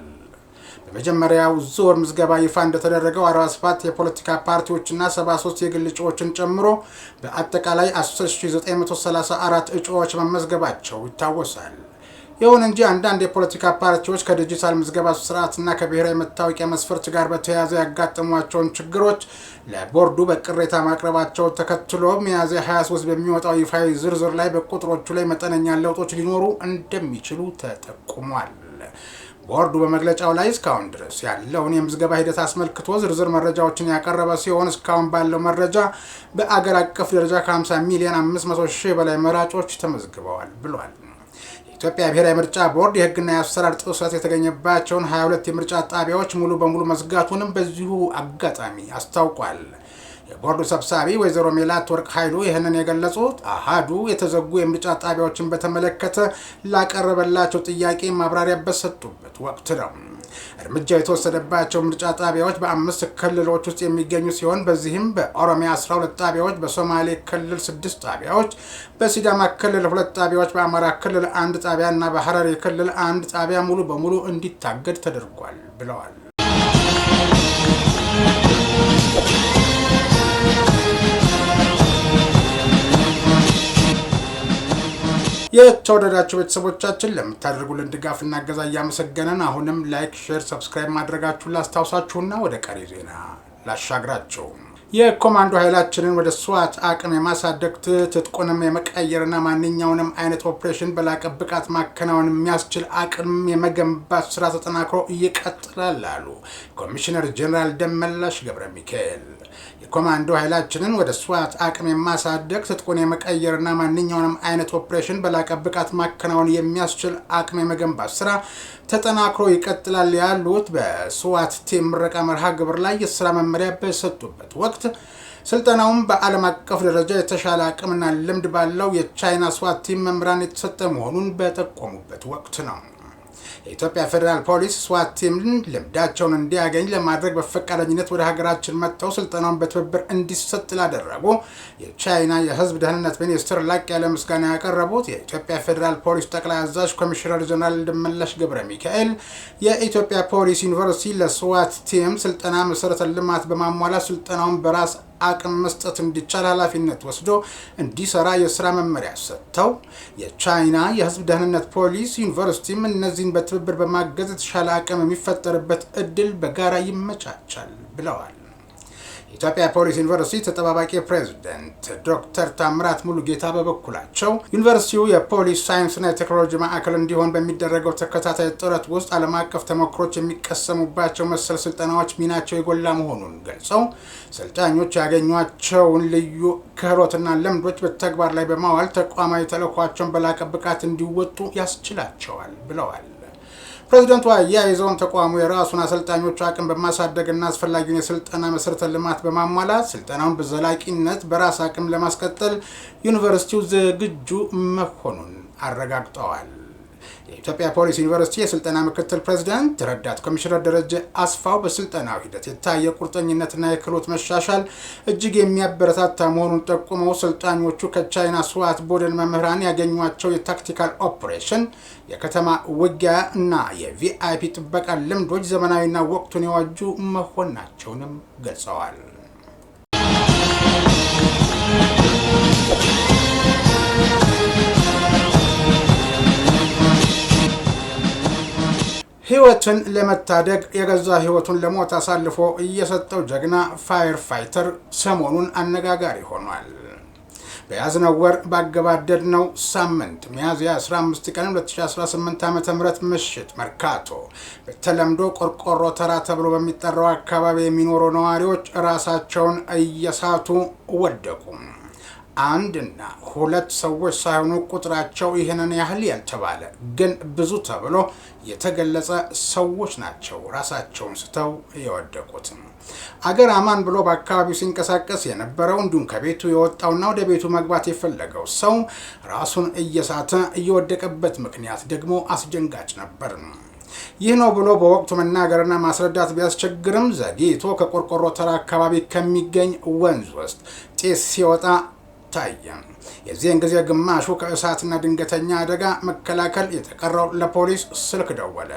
በመጀመሪያው ዙር ምዝገባ ይፋ እንደተደረገው 47 የፖለቲካ ፓርቲዎችና 73 የግል እጩዎችን ጨምሮ በአጠቃላይ 10934 እጩዎች መመዝገባቸው ይታወሳል። ይሁን እንጂ አንዳንድ የፖለቲካ ፓርቲዎች ከዲጂታል ምዝገባ ስርዓትና ከብሔራዊ መታወቂያ መስፈርት ጋር በተያያዘ ያጋጠሟቸውን ችግሮች ለቦርዱ በቅሬታ ማቅረባቸው ተከትሎ ሚያዝያ 23 በሚወጣው ይፋዊ ዝርዝር ላይ በቁጥሮቹ ላይ መጠነኛ ለውጦች ሊኖሩ እንደሚችሉ ተጠቁሟል። ቦርዱ በመግለጫው ላይ እስካሁን ድረስ ያለውን የምዝገባ ሂደት አስመልክቶ ዝርዝር መረጃዎችን ያቀረበ ሲሆን እስካሁን ባለው መረጃ በአገር አቀፍ ደረጃ ከ50 ሚሊዮን 500 ሺህ በላይ መራጮች ተመዝግበዋል ብሏል። የኢትዮጵያ ብሔራዊ ምርጫ ቦርድ የህግና የአሰራር ጥሰት የተገኘባቸውን 22 የምርጫ ጣቢያዎች ሙሉ በሙሉ መዝጋቱንም በዚሁ አጋጣሚ አስታውቋል። የቦርዱ ሰብሳቢ ወይዘሮ ሜላትወርቅ ኃይሉ ይህንን የገለጹት አሃዱ የተዘጉ የምርጫ ጣቢያዎችን በተመለከተ ላቀረበላቸው ጥያቄ ማብራሪያ በሰጡበት ወቅት ነው። እርምጃው የተወሰደባቸው ምርጫ ጣቢያዎች በ5 ክልሎች ውስጥ የሚገኙ ሲሆን በዚህም በኦሮሚያ 12 ጣቢያዎች፣ በሶማሌ ክልል 6 ጣቢያዎች፣ በሲዳማ ክልል 2 ጣቢያዎች፣ በአማራ ክልል 1 ጣቢያ እና በሐረሪ ክልል 1 ጣቢያ ሙሉ በሙሉ እንዲታገድ ተደርጓል ብለዋል። የተወደዳችሁ ቤተሰቦቻችን ለምታደርጉልን ድጋፍና እገዛ እያመሰገንን አሁንም ላይክ፣ ሼር፣ ሰብስክራይብ ማድረጋችሁን ላስታውሳችሁና ወደ ቀሪ ዜና ላሻግራችሁ። የኮማንዶ ኃይላችንን ወደ ስዋት አቅም የማሳደግ ትጥቁንም የመቀየርና ማንኛውንም አይነት ኦፕሬሽን በላቀ ብቃት ማከናወን የሚያስችል አቅም የመገንባት ስራ ተጠናክሮ ይቀጥላል አሉ ኮሚሽነር ጀነራል ደመላሽ ገብረ ሚካኤል። የኮማንዶ ኃይላችንን ወደ ስዋት አቅም የማሳደግ ትጥቁን የመቀየርና ማንኛውንም አይነት ኦፕሬሽን በላቀ ብቃት ማከናወን የሚያስችል አቅም የመገንባት ስራ ተጠናክሮ ይቀጥላል ያሉት በስዋት ቲም ምረቃ መርሃ ግብር ላይ የስራ መመሪያ በሰጡበት ወቅት ስልጠናውም በዓለም አቀፍ ደረጃ የተሻለ አቅምና ልምድ ባለው የቻይና ስዋት ቲም መምራን የተሰጠ መሆኑን በጠቆሙበት ወቅት ነው። የኢትዮጵያ ፌዴራል ፖሊስ ስዋት ቲም ልምዳቸውን እንዲያገኝ ለማድረግ በፈቃደኝነት ወደ ሀገራችን መጥተው ስልጠናውን በትብብር እንዲሰጥ ላደረጉ የቻይና የህዝብ ደህንነት ሚኒስትር ላቅ ያለ ምስጋና ያቀረቡት የኢትዮጵያ ፌዴራል ፖሊስ ጠቅላይ አዛዥ ኮሚሽነር ጀነራል ደመላሽ ገብረ ሚካኤል የኢትዮጵያ ፖሊስ ዩኒቨርሲቲ ለስዋት ቲም ስልጠና መሰረተ ልማት በማሟላት ስልጠናውን በራስ አቅም መስጠት እንዲቻል ኃላፊነት ወስዶ እንዲሰራ የስራ መመሪያ ሰጥተው የቻይና የህዝብ ደህንነት ፖሊስ ዩኒቨርሲቲም እነዚህን በትብብር በማገዝ የተሻለ አቅም የሚፈጠርበት እድል በጋራ ይመቻቻል ብለዋል። የኢትዮጵያ ፖሊስ ዩኒቨርሲቲ ተጠባባቂ ፕሬዝዳንት ዶክተር ታምራት ሙሉጌታ በበኩላቸው ዩኒቨርሲቲው የፖሊስ ሳይንስና የቴክኖሎጂ ማዕከል እንዲሆን በሚደረገው ተከታታይ ጥረት ውስጥ ዓለም አቀፍ ተሞክሮች የሚቀሰሙባቸው መሰል ስልጠናዎች ሚናቸው የጎላ መሆኑን ገልጸው ሰልጣኞች ያገኟቸውን ልዩ ክህሎትና ልምዶች በተግባር ላይ በማዋል ተቋማዊ ተልዕኳቸውን በላቀ ብቃት እንዲወጡ ያስችላቸዋል ብለዋል። ፕሬዝዳንቱ አያይዘውም ተቋሙ የራሱን አሰልጣኞች አቅም በማሳደግና አስፈላጊውን የስልጠና መሰረተ ልማት በማሟላት ስልጠናውን በዘላቂነት በራስ አቅም ለማስቀጠል ዩኒቨርሲቲው ዝግጁ መሆኑን አረጋግጠዋል። የኢትዮጵያ ፖሊስ ዩኒቨርሲቲ የስልጠና ምክትል ፕሬዝዳንት ረዳት ኮሚሽነር ደረጀ አስፋው በስልጠናው ሂደት የታየ ቁርጠኝነትና የክህሎት መሻሻል እጅግ የሚያበረታታ መሆኑን ጠቁመው ሰልጣኞቹ ከቻይና ስዋት ቡድን መምህራን ያገኟቸው የታክቲካል ኦፕሬሽን፣ የከተማ ውጊያ እና የቪአይፒ ጥበቃ ልምዶች ዘመናዊና ወቅቱን የዋጁ መሆናቸውንም ገልጸዋል። ህይወትን ለመታደግ የገዛ ህይወቱን ለሞት አሳልፎ እየሰጠው ጀግና ፋየር ፋይተር ሰሞኑን አነጋጋሪ ሆኗል። በያዝነው ወር ባገባደድነው ሳምንት ሚያዝያ 15 ቀን 2018 ዓ.ም ምሽት መርካቶ በተለምዶ ቆርቆሮ ተራ ተብሎ በሚጠራው አካባቢ የሚኖሩ ነዋሪዎች ራሳቸውን እየሳቱ ወደቁ። አንድና ሁለት ሰዎች ሳይሆኑ ቁጥራቸው ይህንን ያህል ያልተባለ ግን ብዙ ተብሎ የተገለጸ ሰዎች ናቸው ራሳቸውን ስተው የወደቁት። አገር አማን ብሎ በአካባቢው ሲንቀሳቀስ የነበረው እንዲሁም ከቤቱ የወጣውና ወደ ቤቱ መግባት የፈለገው ሰው ራሱን እየሳተ እየወደቀበት ምክንያት ደግሞ አስደንጋጭ ነበር። ይህ ነው ብሎ በወቅቱ መናገርና ማስረዳት ቢያስቸግርም ዘግይቶ ከቆርቆሮ ተራ አካባቢ ከሚገኝ ወንዝ ውስጥ ጢስ ሲወጣ ታየ። የዚህን ጊዜ ግማሹ ከእሳትና ድንገተኛ አደጋ መከላከል፣ የተቀረው ለፖሊስ ስልክ ደወለ።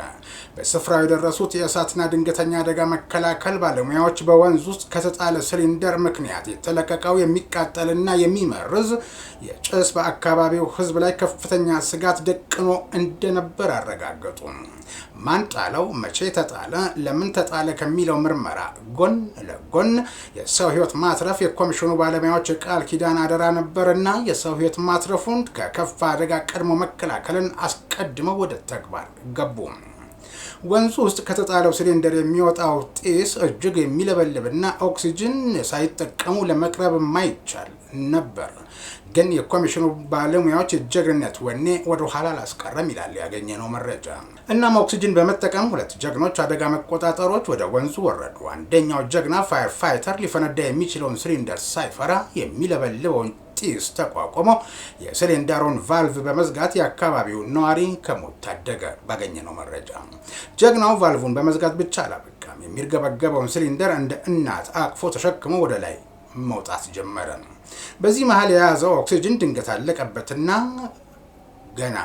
በስፍራው የደረሱት የእሳትና ድንገተኛ አደጋ መከላከል ባለሙያዎች በወንዝ ውስጥ ከተጣለ ሲሊንደር ምክንያት የተለቀቀው የሚቃጠልና የሚመርዝ የጭስ በአካባቢው ሕዝብ ላይ ከፍተኛ ስጋት ደቅኖ እንደነበር አረጋገጡ። ማን ጣለው፣ መቼ ተጣለ፣ ለምን ተጣለ ከሚለው ምርመራ ጎን ለጎን የሰው ሕይወት ማትረፍ የኮሚሽኑ ባለሙያዎች ቃል ኪዳን አደራ ነበርና የሰው ሕይወት ማትረፉን ከከፋ አደጋ ቀድሞ መከላከልን አስቀድመው ወደ ተግባር ገቡ። ወንዙ ውስጥ ከተጣለው ሲሊንደር የሚወጣው ጢስ እጅግ የሚለበልብና ኦክሲጅን ሳይጠቀሙ ለመቅረብ የማይቻል ነበር። ግን የኮሚሽኑ ባለሙያዎች የጀግንነት ወኔ ወደ ኋላ አላስቀረም ይላል ያገኘነው መረጃ። እናም ኦክሲጅን በመጠቀም ሁለት ጀግኖች አደጋ መቆጣጠሮች ወደ ወንዙ ወረዱ። አንደኛው ጀግና ፋየር ፋይተር ሊፈነዳ የሚችለውን ሲሊንደር ሳይፈራ የሚለበልበውን ጢስ ተቋቁሞ የሲሊንደሩን ቫልቭ በመዝጋት የአካባቢው ነዋሪ ከሞት ታደገ። ባገኘነው መረጃ ጀግናው ቫልቭን በመዝጋት ብቻ አላበቃም። የሚርገበገበውን ሲሊንደር እንደ እናት አቅፎ ተሸክሞ ወደ ላይ መውጣት ጀመረ። በዚህ መሃል የያዘው ኦክሲጅን ድንገት አለቀበትና ገና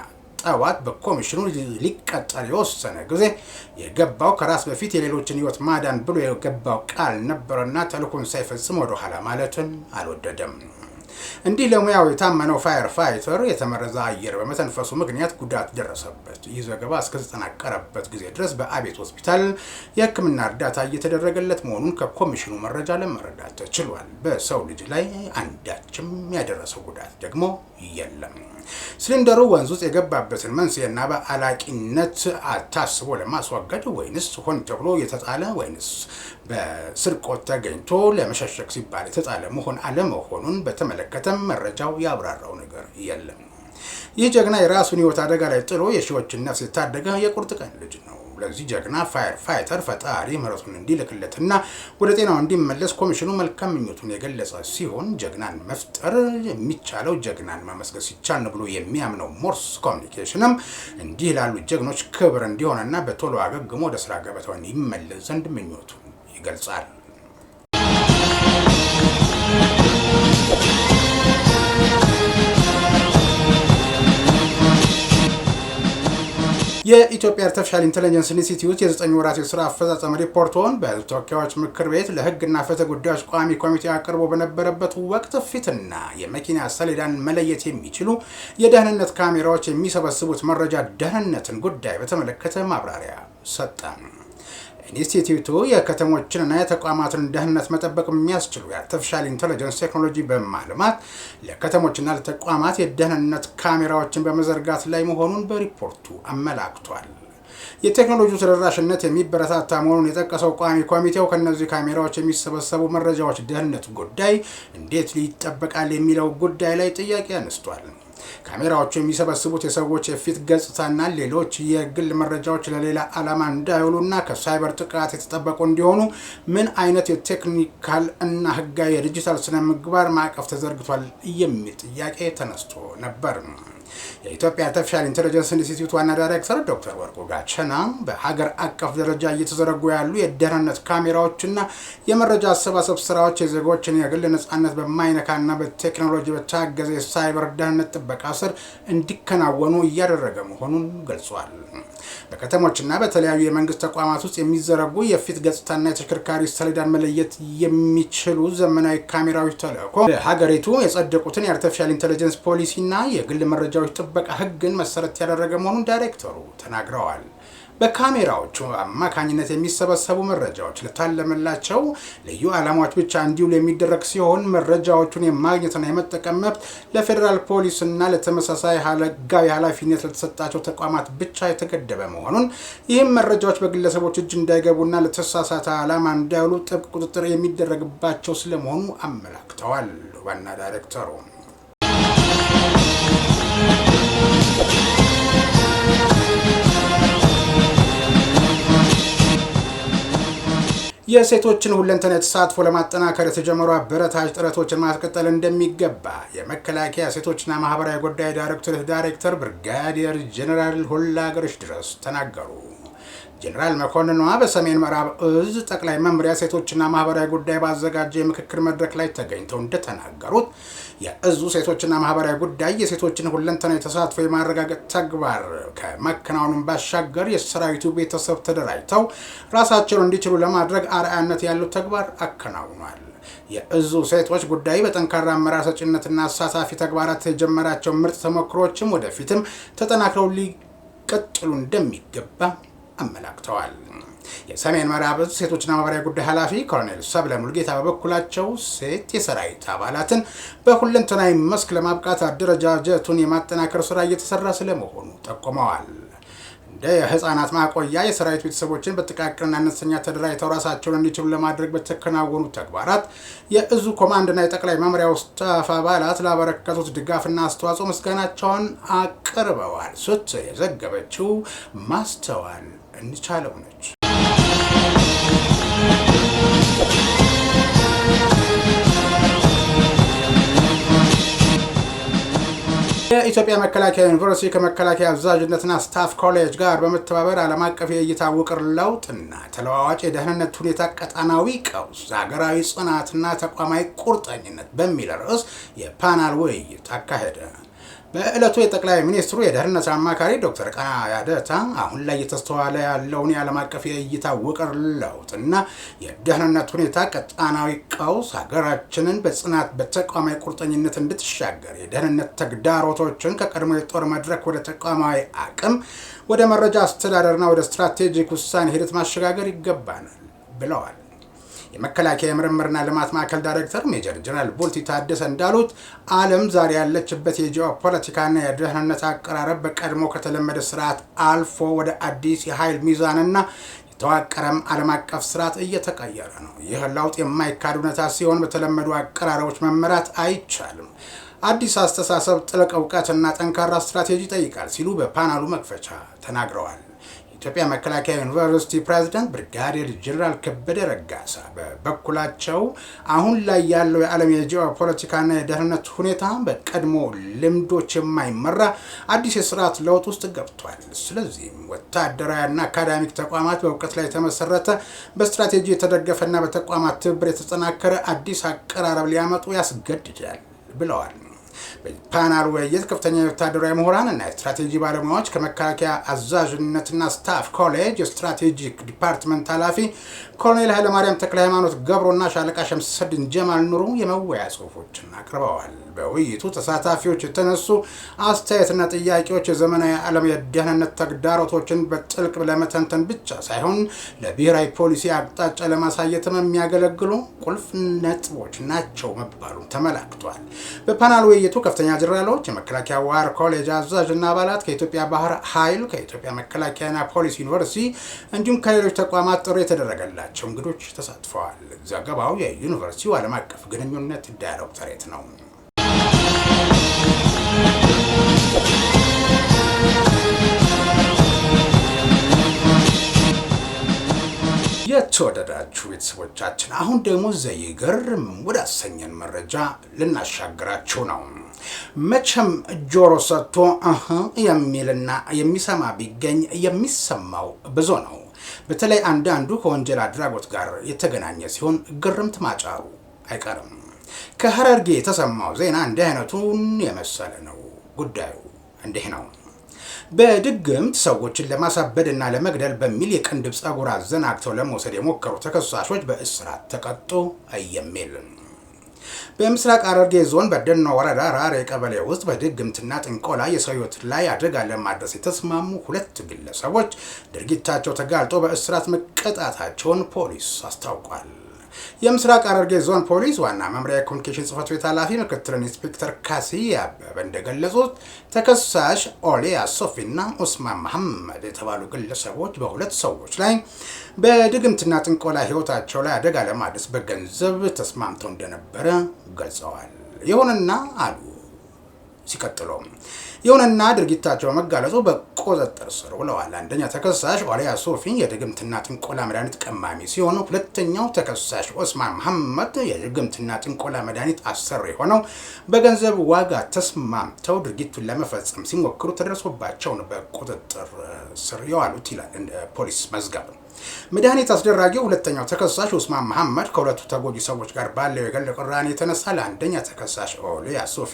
ጠዋት በኮሚሽኑ ሊቀጠር የወሰነ ጊዜ የገባው ከራስ በፊት የሌሎችን ሕይወት ማዳን ብሎ የገባው ቃል ነበርና ተልእኮን ሳይፈጽም ወደ ኋላ ማለትን አልወደደም። እንዲህ ለሙያው የታመነው ፋየር ፋይተር የተመረዘ አየር በመተንፈሱ ምክንያት ጉዳት ደረሰበት። ይህ ዘገባ እስከተጠናቀረበት ጊዜ ድረስ በአቤት ሆስፒታል የሕክምና እርዳታ እየተደረገለት መሆኑን ከኮሚሽኑ መረጃ ለመረዳት ተችሏል። በሰው ልጅ ላይ አንዳችም ያደረሰው ጉዳት ደግሞ የለም። ሲሊንደሩ ወንዝ ውስጥ የገባበትን መንስኤና በአላቂነት ታስቦ ለማስወገድ ወይንስ ሆን ተብሎ የተጣለ ወይንስ በስርቆት ተገኝቶ ለመሸሸግ ሲባል የተጣለ መሆን አለመሆኑን በተመለከተም መረጃው ያብራራው ነገር የለም። ይህ ጀግና የራሱን ሕይወት አደጋ ላይ ጥሎ የሺዎችን ነፍስ የታደገ የቁርጥ ቀን ልጅ ነው። ለዚህ ጀግና ፋየር ፋይተር ፈጣሪ ምሕረቱን እንዲልክለትና ወደ ጤናው እንዲመለስ ኮሚሽኑ መልካም ምኞቱን የገለጸ ሲሆን ጀግናን መፍጠር የሚቻለው ጀግናን ማመስገን ሲቻል ነው ብሎ የሚያምነው ሞርስ ኮሚኒኬሽንም እንዲህ ላሉ ጀግኖች ክብር እንዲሆንና በቶሎ አገግሞ ወደ ስራ ገበታው ይመለስ ዘንድ ምኞቱን ይገልጻል። የኢትዮጵያ አርቲፊሻል ኢንተለጀንስ ኢንስቲትዩት የ9 ወራት የሥራ አፈጻጸም ሪፖርቱን በሕዝብ ተወካዮች ምክር ቤት ለሕግና ፍትህ ጉዳዮች ቋሚ ኮሚቴ አቅርቦ በነበረበት ወቅት ፊትና የመኪና ሰሌዳን መለየት የሚችሉ የደህንነት ካሜራዎች የሚሰበስቡት መረጃ ደህንነትን ጉዳይ በተመለከተ ማብራሪያ ሰጠ። ኢንስቲትዩቱ የከተሞችንና የተቋማትን ደህንነት መጠበቅ የሚያስችሉ የአርቲፊሻል ኢንተለጀንስ ቴክኖሎጂ በማልማት ለከተሞችና ለተቋማት የደህንነት ካሜራዎችን በመዘርጋት ላይ መሆኑን በሪፖርቱ አመላክቷል። የቴክኖሎጂው ተደራሽነት የሚበረታታ መሆኑን የጠቀሰው ቋሚ ኮሚቴው ከነዚህ ካሜራዎች የሚሰበሰቡ መረጃዎች ደህንነት ጉዳይ እንዴት ይጠበቃል የሚለው ጉዳይ ላይ ጥያቄ አነስቷል። ካሜራዎቹ የሚሰበስቡት የሰዎች የፊት ገጽታና ሌሎች የግል መረጃዎች ለሌላ ዓላማ እንዳይውሉና ከሳይበር ጥቃት የተጠበቁ እንዲሆኑ ምን አይነት የቴክኒካል እና ህጋዊ የዲጂታል ስነ ምግባር ማዕቀፍ ተዘርግቷል የሚል ጥያቄ ተነስቶ ነበር። የኢትዮጵያ አርቲፊሻል ኢንተለጀንስ ኢንስቲትዩት ዋና ዳይሬክተር ዶክተር ወርቁ ጋቸና በሀገር አቀፍ ደረጃ እየተዘረጉ ያሉ የደህንነት ካሜራዎችና የመረጃ አሰባሰብ ስራዎች የዜጎችን የግል ነጻነት በማይነካና በቴክኖሎጂ በታገዘ የሳይበር ደህንነት ጥበቃ ስር እንዲከናወኑ እያደረገ መሆኑን ገልጿል። በከተሞችና በተለያዩ የመንግስት ተቋማት ውስጥ የሚዘረጉ የፊት ገጽታና የተሽከርካሪ ሰሌዳን መለየት የሚችሉ ዘመናዊ ካሜራዎች ተልዕኮ በሀገሪቱ የጸደቁትን የአርቲፊሻል ኢንተለጀንስ ፖሊሲና የግል መረጃዎች ጥበቃ ህግን መሰረት ያደረገ መሆኑን ዳይሬክተሩ ተናግረዋል። በካሜራዎቹ አማካኝነት የሚሰበሰቡ መረጃዎች ለታለመላቸው ልዩ ዓላማዎች ብቻ እንዲውሉ የሚደረግ ሲሆን መረጃዎቹን የማግኘትና የመጠቀም መብት ለፌዴራል ፖሊስና ለተመሳሳይ ህጋዊ ኃላፊነት ለተሰጣቸው ተቋማት ብቻ የተገደበ መሆኑን ይህም መረጃዎች በግለሰቦች እጅ እንዳይገቡና ለተሳሳተ ዓላማ እንዳይውሉ ጥብቅ ቁጥጥር የሚደረግባቸው ስለመሆኑ አመላክተዋል። ዋና ዳይሬክተሩ የሴቶችን ሁለንተናዊ ተሳትፎ ለማጠናከር የተጀመሩ አበረታች ጥረቶችን ማስቀጠል እንደሚገባ የመከላከያ ሴቶችና ማህበራዊ ጉዳይ ዳይሬክተር ብርጋዴር ጄኔራል ሁላገርሽ ድረስ ተናገሩ። ጄኔራል መኮንኗ በሰሜን ምዕራብ እዝ ጠቅላይ መምሪያ ሴቶችና ማህበራዊ ጉዳይ ባዘጋጀ የምክክር መድረክ ላይ ተገኝተው እንደተናገሩት የእዙ ሴቶችና ማህበራዊ ጉዳይ የሴቶችን ሁለንተናዊ ተሳትፎ የማረጋገጥ ተግባር ከመከናወኑን ባሻገር የሰራዊቱ ቤተሰብ ተደራጅተው ራሳቸውን እንዲችሉ ለማድረግ አርአያነት ያለው ተግባር አከናውኗል። የእዙ ሴቶች ጉዳይ በጠንካራ አመራር ሰጭነትና አሳታፊ ተግባራት የጀመራቸው ምርጥ ተሞክሮችም ወደፊትም ተጠናክረው ሊቀጥሉ እንደሚገባ አመላክተዋል። የሰሜን ምዕራብ እዝ ሴቶችና ማህበራዊ ጉዳይ ኃላፊ ኮሎኔል ሰብለ ሙልጌታ በበኩላቸው ሴት የሰራዊት አባላትን በሁለንተናዊ መስክ ለማብቃት አደረጃጀቱን የማጠናከር ስራ እየተሰራ ስለመሆኑ ጠቁመዋል። እንደ የህፃናት ማቆያ የሰራዊት ቤተሰቦችን በጥቃቅንና አነስተኛ ተደራጅተው ራሳቸውን እንዲችሉ ለማድረግ በተከናወኑ ተግባራት የእዙ ኮማንድና የጠቅላይ መምሪያው ስታፍ አባላት ላበረከቱት ድጋፍና አስተዋጽኦ ምስጋናቸውን አቅርበዋል ስትል የዘገበችው ማስተዋል እንቻለው ነች። የኢትዮጵያ መከላከያ ዩኒቨርሲቲ ከመከላከያ አዛዥነትና ስታፍ ኮሌጅ ጋር በመተባበር ዓለም አቀፍ የእይታ ውቅር ለውጥና ተለዋዋጭ የደህንነት ሁኔታ ቀጣናዊ ቀውስ ሀገራዊ ጽናትና ተቋማዊ ቁርጠኝነት በሚል ርዕስ የፓናል ውይይት አካሄደ። በዕለቱ የጠቅላይ ሚኒስትሩ የደህንነት አማካሪ ዶክተር ቀና ያደታ አሁን ላይ የተስተዋለ ያለውን የዓለም አቀፍ የእይታ ውቅር ለውጥና የደህንነት ሁኔታ ቀጣናዊ ቀውስ ሀገራችንን በጽናት በተቋማዊ ቁርጠኝነት እንድትሻገር የደህንነት ተግዳሮቶችን ከቀድሞ የጦር መድረክ ወደ ተቋማዊ አቅም፣ ወደ መረጃ አስተዳደርና ወደ ስትራቴጂክ ውሳኔ ሂደት ማሸጋገር ይገባናል ብለዋል። የመከላከያ ምርምርና ልማት ማዕከል ዳይሬክተር ሜጀር ጀነራል ቡልቲ ታደሰ እንዳሉት ዓለም ዛሬ ያለችበት የጂኦፖለቲካና የደህንነት አቀራረብ በቀድሞ ከተለመደ ስርዓት አልፎ ወደ አዲስ የኃይል ሚዛንና የተዋቀረም ዓለም አቀፍ ስርዓት እየተቀየረ ነው። ይህ ለውጥ የማይካድ እውነታ ሲሆን በተለመዱ አቀራረቦች መመራት አይቻልም። አዲስ አስተሳሰብ፣ ጥልቅ እውቀትና ጠንካራ ስትራቴጂ ይጠይቃል ሲሉ በፓናሉ መክፈቻ ተናግረዋል። የኢትዮጵያ መከላከያ ዩኒቨርሲቲ ፕሬዝዳንት ብርጋዴር ጄኔራል ከበደ ረጋሳ በበኩላቸው አሁን ላይ ያለው የዓለም የጂኦፖለቲካና የደህንነት ሁኔታ በቀድሞ ልምዶች የማይመራ አዲስ የስርዓት ለውጥ ውስጥ ገብቷል። ስለዚህም ወታደራዊና አካዳሚክ ተቋማት በእውቀት ላይ የተመሰረተ በስትራቴጂ የተደገፈና በተቋማት ትብብር የተጠናከረ አዲስ አቀራረብ ሊያመጡ ያስገድዳል ብለዋል። በፓናል ውይይት ከፍተኛ የወታደራዊ ምሁራንና የስትራቴጂ ባለሙያዎች ከመከላከያ አዛዥነትና ስታፍ ኮሌጅ የስትራቴጂክ ዲፓርትመንት ኃላፊ ኮሎኔል ኃይለማርያም ተክለ ሃይማኖት ገብሮና ሻለቃ ሸምሰድን ጀማል ኑሩ የመወያ ጽሁፎችን አቅርበዋል። በውይይቱ ተሳታፊዎች የተነሱ አስተያየትና ጥያቄዎች የዘመናዊ ዓለም የደህንነት ተግዳሮቶችን በጥልቅ ለመተንተን ብቻ ሳይሆን ለብሔራዊ ፖሊሲ አቅጣጫ ለማሳየትም የሚያገለግሉ ቁልፍ ነጥቦች ናቸው መባሉ ተመላክቷል። በፓናል ውይይቱ ከፍተኛ ጀነራሎች፣ የመከላከያ ዋር ኮሌጅ አዛዥና አባላት፣ ከኢትዮጵያ ባህር ኃይል፣ ከኢትዮጵያ መከላከያና ፖሊስ ዩኒቨርሲቲ እንዲሁም ከሌሎች ተቋማት ጥሪ የተደረገላቸው እንግዶች ተሳትፈዋል። ዘገባው የዩኒቨርሲቲው ዓለም አቀፍ ግንኙነት ዳይሬክቶሬት ነው። የተወደዳችሁ ቤተሰቦቻችን አሁን ደግሞ ዘይገርም ወደ አሰኘን መረጃ ልናሻግራችሁ ነው። መቼም ጆሮ ሰጥቶ የሚልና የሚሰማ ቢገኝ የሚሰማው ብዙ ነው። በተለይ አንዳንዱ ከወንጀል አድራጎት ጋር የተገናኘ ሲሆን ግርምት ማጫሩ አይቀርም። ከሐረርጌ የተሰማው ዜና እንዲህ አይነቱን የመሰለ ነው። ጉዳዩ እንዲህ ነው። በድግምት ሰዎችን ለማሳበድና ለመግደል በሚል የቅንድብ ጸጉር አዘናግተው ለመውሰድ የሞከሩ ተከሳሾች በእስራት ተቀጡ የሚል በምስራቅ ሐረርጌ ዞን በደኖ ወረዳ ራሬ ቀበሌ ውስጥ በድግምትና ጥንቆላ የሰው ሕይወት ላይ አደጋ ለማድረስ የተስማሙ ሁለት ግለሰቦች ድርጊታቸው ተጋልጦ በእስራት መቀጣታቸውን ፖሊስ አስታውቋል። የምስራቅ ሐረርጌ ዞን ፖሊስ ዋና መምሪያ ኮሚኒኬሽን ጽሕፈት ቤት ኃላፊ ምክትል ኢንስፔክተር ካሲያ አበበ እንደገለጹት ተከሳሽ ኦሊያ ሶፊና ኡስማን መሐመድ የተባሉ ግለሰቦች በሁለት ሰዎች ላይ በድግምትና ጥንቆላ ሕይወታቸው ላይ አደጋ ለማድረስ በገንዘብ ተስማምተው እንደነበረ ገልጸዋል። ይሁንና አሉ ሲቀጥሉ ይሁንና ድርጊታቸው መጋለጡ በቁጥጥር ስር ውለዋል። አንደኛ ተከሳሽ ኦሊያ ሶፊ የድግምትና ጥንቆላ መድኃኒት ቀማሚ ሲሆኑ ሁለተኛው ተከሳሽ ኡስማን መሐመድ የድግምትና ጥንቆላ መድኃኒት አሰሪ ሆነው በገንዘብ ዋጋ ተስማምተው ድርጊቱን ለመፈጸም ሲሞክሩ ተደርሶባቸው በቁጥጥር ስር የዋሉት ይላል ፖሊስ መዝገብ። መድኃኒት አስደራጊው ሁለተኛው ተከሳሽ ኡስማን መሐመድ ከሁለቱ ተጎጂ ሰዎች ጋር ባለው የግል ቅራኔ የተነሳ ለአንደኛ ተከሳሽ ኦሊያ ሶፊ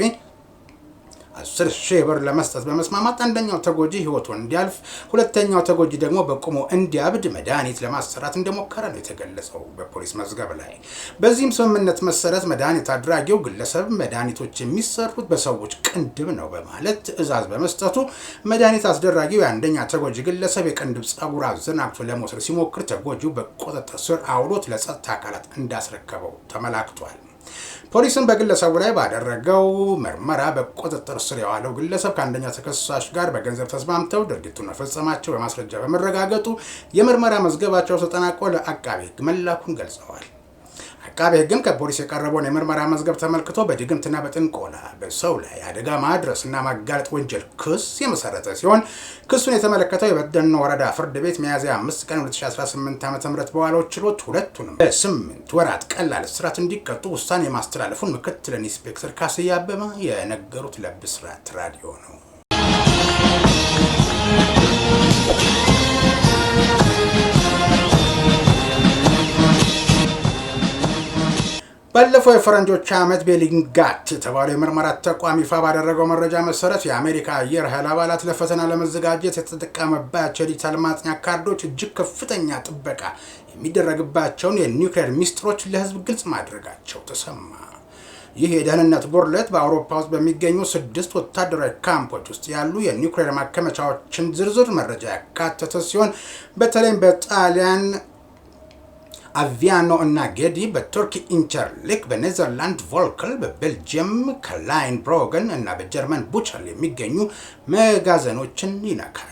10,000 ብር ለመስጠት በመስማማት አንደኛው ተጎጂ ህይወቱ እንዲያልፍ ሁለተኛው ተጎጂ ደግሞ በቁሙ እንዲያብድ መድኃኒት ለማሰራት እንደሞከረ ነው የተገለጸው በፖሊስ መዝገብ ላይ። በዚህም ስምምነት መሰረት መድኃኒት አድራጊው ግለሰብ መድኃኒቶች የሚሰሩት በሰዎች ቅንድብ ነው በማለት ትዕዛዝ በመስጠቱ መድኃኒት አስደራጊው የአንደኛ ተጎጂ ግለሰብ የቅንድብ ጸጉር አዘናግቶ ለመውሰድ ሲሞክር ተጎጂው በቁጥጥር ስር አውሎት ለጸጥታ አካላት እንዳስረከበው ተመላክቷል። ፖሊስን በግለሰቡ ላይ ባደረገው ምርመራ በቁጥጥር ስር የዋለው ግለሰብ ከአንደኛ ተከሳሽ ጋር በገንዘብ ተስማምተው ድርጊቱን መፈጸማቸው በማስረጃ በመረጋገጡ የምርመራ መዝገባቸው ተጠናቆ ለአቃቤ ሕግ መላኩን ገልጸዋል። አቃቤ ሕግም ከፖሊስ የቀረበውን የምርመራ መዝገብ ተመልክቶ በድግምትና በጥንቆላ በሰው ላይ አደጋ ማድረስና ማጋለጥ ወንጀል ክስ የመሰረተ ሲሆን ክሱን የተመለከተው የበደኖ ወረዳ ፍርድ ቤት ሚያዝያ 5 ቀን 2018 ዓ.ም በዋለው ችሎት ሁለቱንም በ8 ወራት ቀላል እስራት እንዲቀጡ ውሳኔ ማስተላለፉን ምክትል ኢንስፔክተር ካሲያ አበበ የነገሩት ለብስራት ራዲዮ ነው። ባለፈው የፈረንጆች ዓመት ቤሊንጋት የተባለው የምርመራ ተቋም ይፋ ባደረገው መረጃ መሰረት የአሜሪካ አየር ኃይል አባላት ለፈተና ለመዘጋጀት የተጠቀመባቸው የዲጂታል ማጥኛ ካርዶች እጅግ ከፍተኛ ጥበቃ የሚደረግባቸውን የኒውክሌር ሚስጥሮች ለሕዝብ ግልጽ ማድረጋቸው ተሰማ። ይህ የደህንነት ጉድለት በአውሮፓ ውስጥ በሚገኙ 6 ወታደራዊ ካምፖች ውስጥ ያሉ የኒውክሌር ማከማቻዎችን ዝርዝር መረጃ ያካተተ ሲሆን በተለይም በጣሊያን አቪያኖ እና ጌዲ፣ በቱርኪ ኢንቸርሊክ፣ በኔዘርላንድ ቮልክል፣ በቤልጅየም ከላይን ብሮገን እና በጀርመን ቡቸል የሚገኙ መጋዘኖችን ይነካል።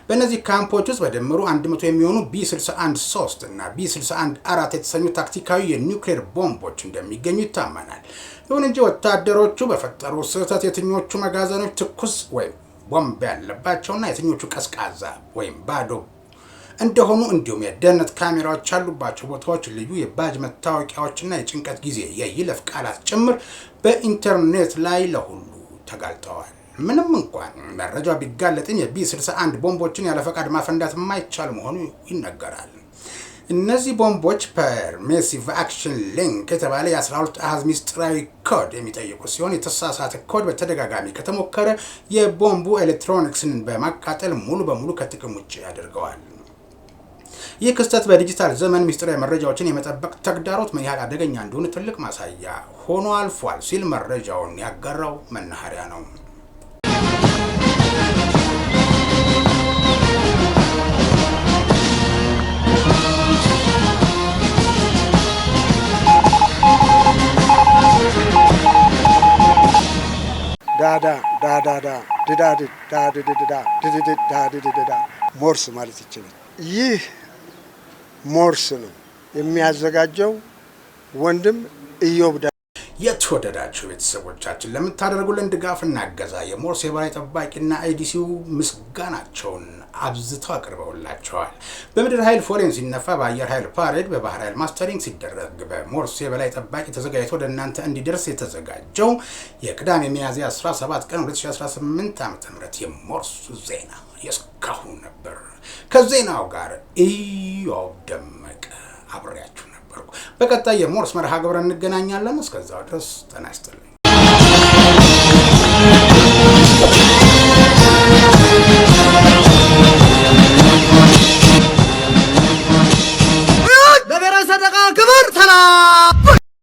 በእነዚህ ካምፖች ውስጥ በድምሩ 100 የሚሆኑ ቢ61-3 እና ቢ61-4 የተሰኙ ታክቲካዊ የኒውክሌር ቦምቦች እንደሚገኙ ይታመናል። ይሁን እንጂ ወታደሮቹ በፈጠሩ ስህተት የትኞቹ መጋዘኖች ትኩስ ወይም ቦምብ ያለባቸውና የትኞቹ ቀዝቃዛ ወይም ባዶ እንደሆኑ እንዲሁም የደህንነት ካሜራዎች ያሉባቸው ቦታዎች ልዩ የባጅ መታወቂያዎችና የጭንቀት ጊዜ የይለፍ ቃላት ጭምር በኢንተርኔት ላይ ለሁሉ ተጋልጠዋል። ምንም እንኳን መረጃው ቢጋለጥም የቢ61 ቦምቦችን ያለ ፈቃድ ማፈንዳት የማይቻል መሆኑ ይነገራል። እነዚህ ቦምቦች ፐርሚሲቭ አክሽን ሊንክ የተባለ የ12 አሃዝ ሚስጥራዊ ኮድ የሚጠይቁ ሲሆን የተሳሳተ ኮድ በተደጋጋሚ ከተሞከረ የቦምቡ ኤሌክትሮኒክስን በማቃጠል ሙሉ በሙሉ ከጥቅም ውጭ ያደርገዋል። ይህ ክስተት በዲጂታል ዘመን ሚስጥራዊ መረጃዎችን የመጠበቅ ተግዳሮት ምን ያህል አደገኛ እንደሆነ ትልቅ ማሳያ ሆኖ አልፏል ሲል መረጃውን ያጋራው መናኸሪያ ነው። ዳዳ ዳዳዳ ድዳድ ዳድድዳ ድድድ ዳድድዳ ሞርስ ማለት ይችላል። ይህ ሞርስ ነው የሚያዘጋጀው ወንድም ኢዮብ። የተወደዳችሁ ቤተሰቦቻችን ለምታደርጉልን ድጋፍና እገዛ የሞርስ የበላይ ጠባቂና አይዲሲው ምስጋናቸውን አብዝተው አቅርበውላቸዋል። በምድር ኃይል ፎሬን ሲነፋ፣ በአየር ኃይል ፓሬድ፣ በባህር ኃይል ማስተሪንግ ሲደረግ በሞርስ የበላይ ጠባቂ ተዘጋጅቶ ወደ እናንተ እንዲደርስ የተዘጋጀው የቅዳሜ ሚያዝያ 17 ቀን 2018 ዓ.ም የሞርስ ዜና የስካሁን ነበር። ከዜናው ጋር ኢዮብ ደመቀ አብሬያችሁ ነበርኩ። በቀጣይ የሞርስ መርሃ ግብር እንገናኛለን። እስከዛው ድረስ ጤና ይስጥልኝ።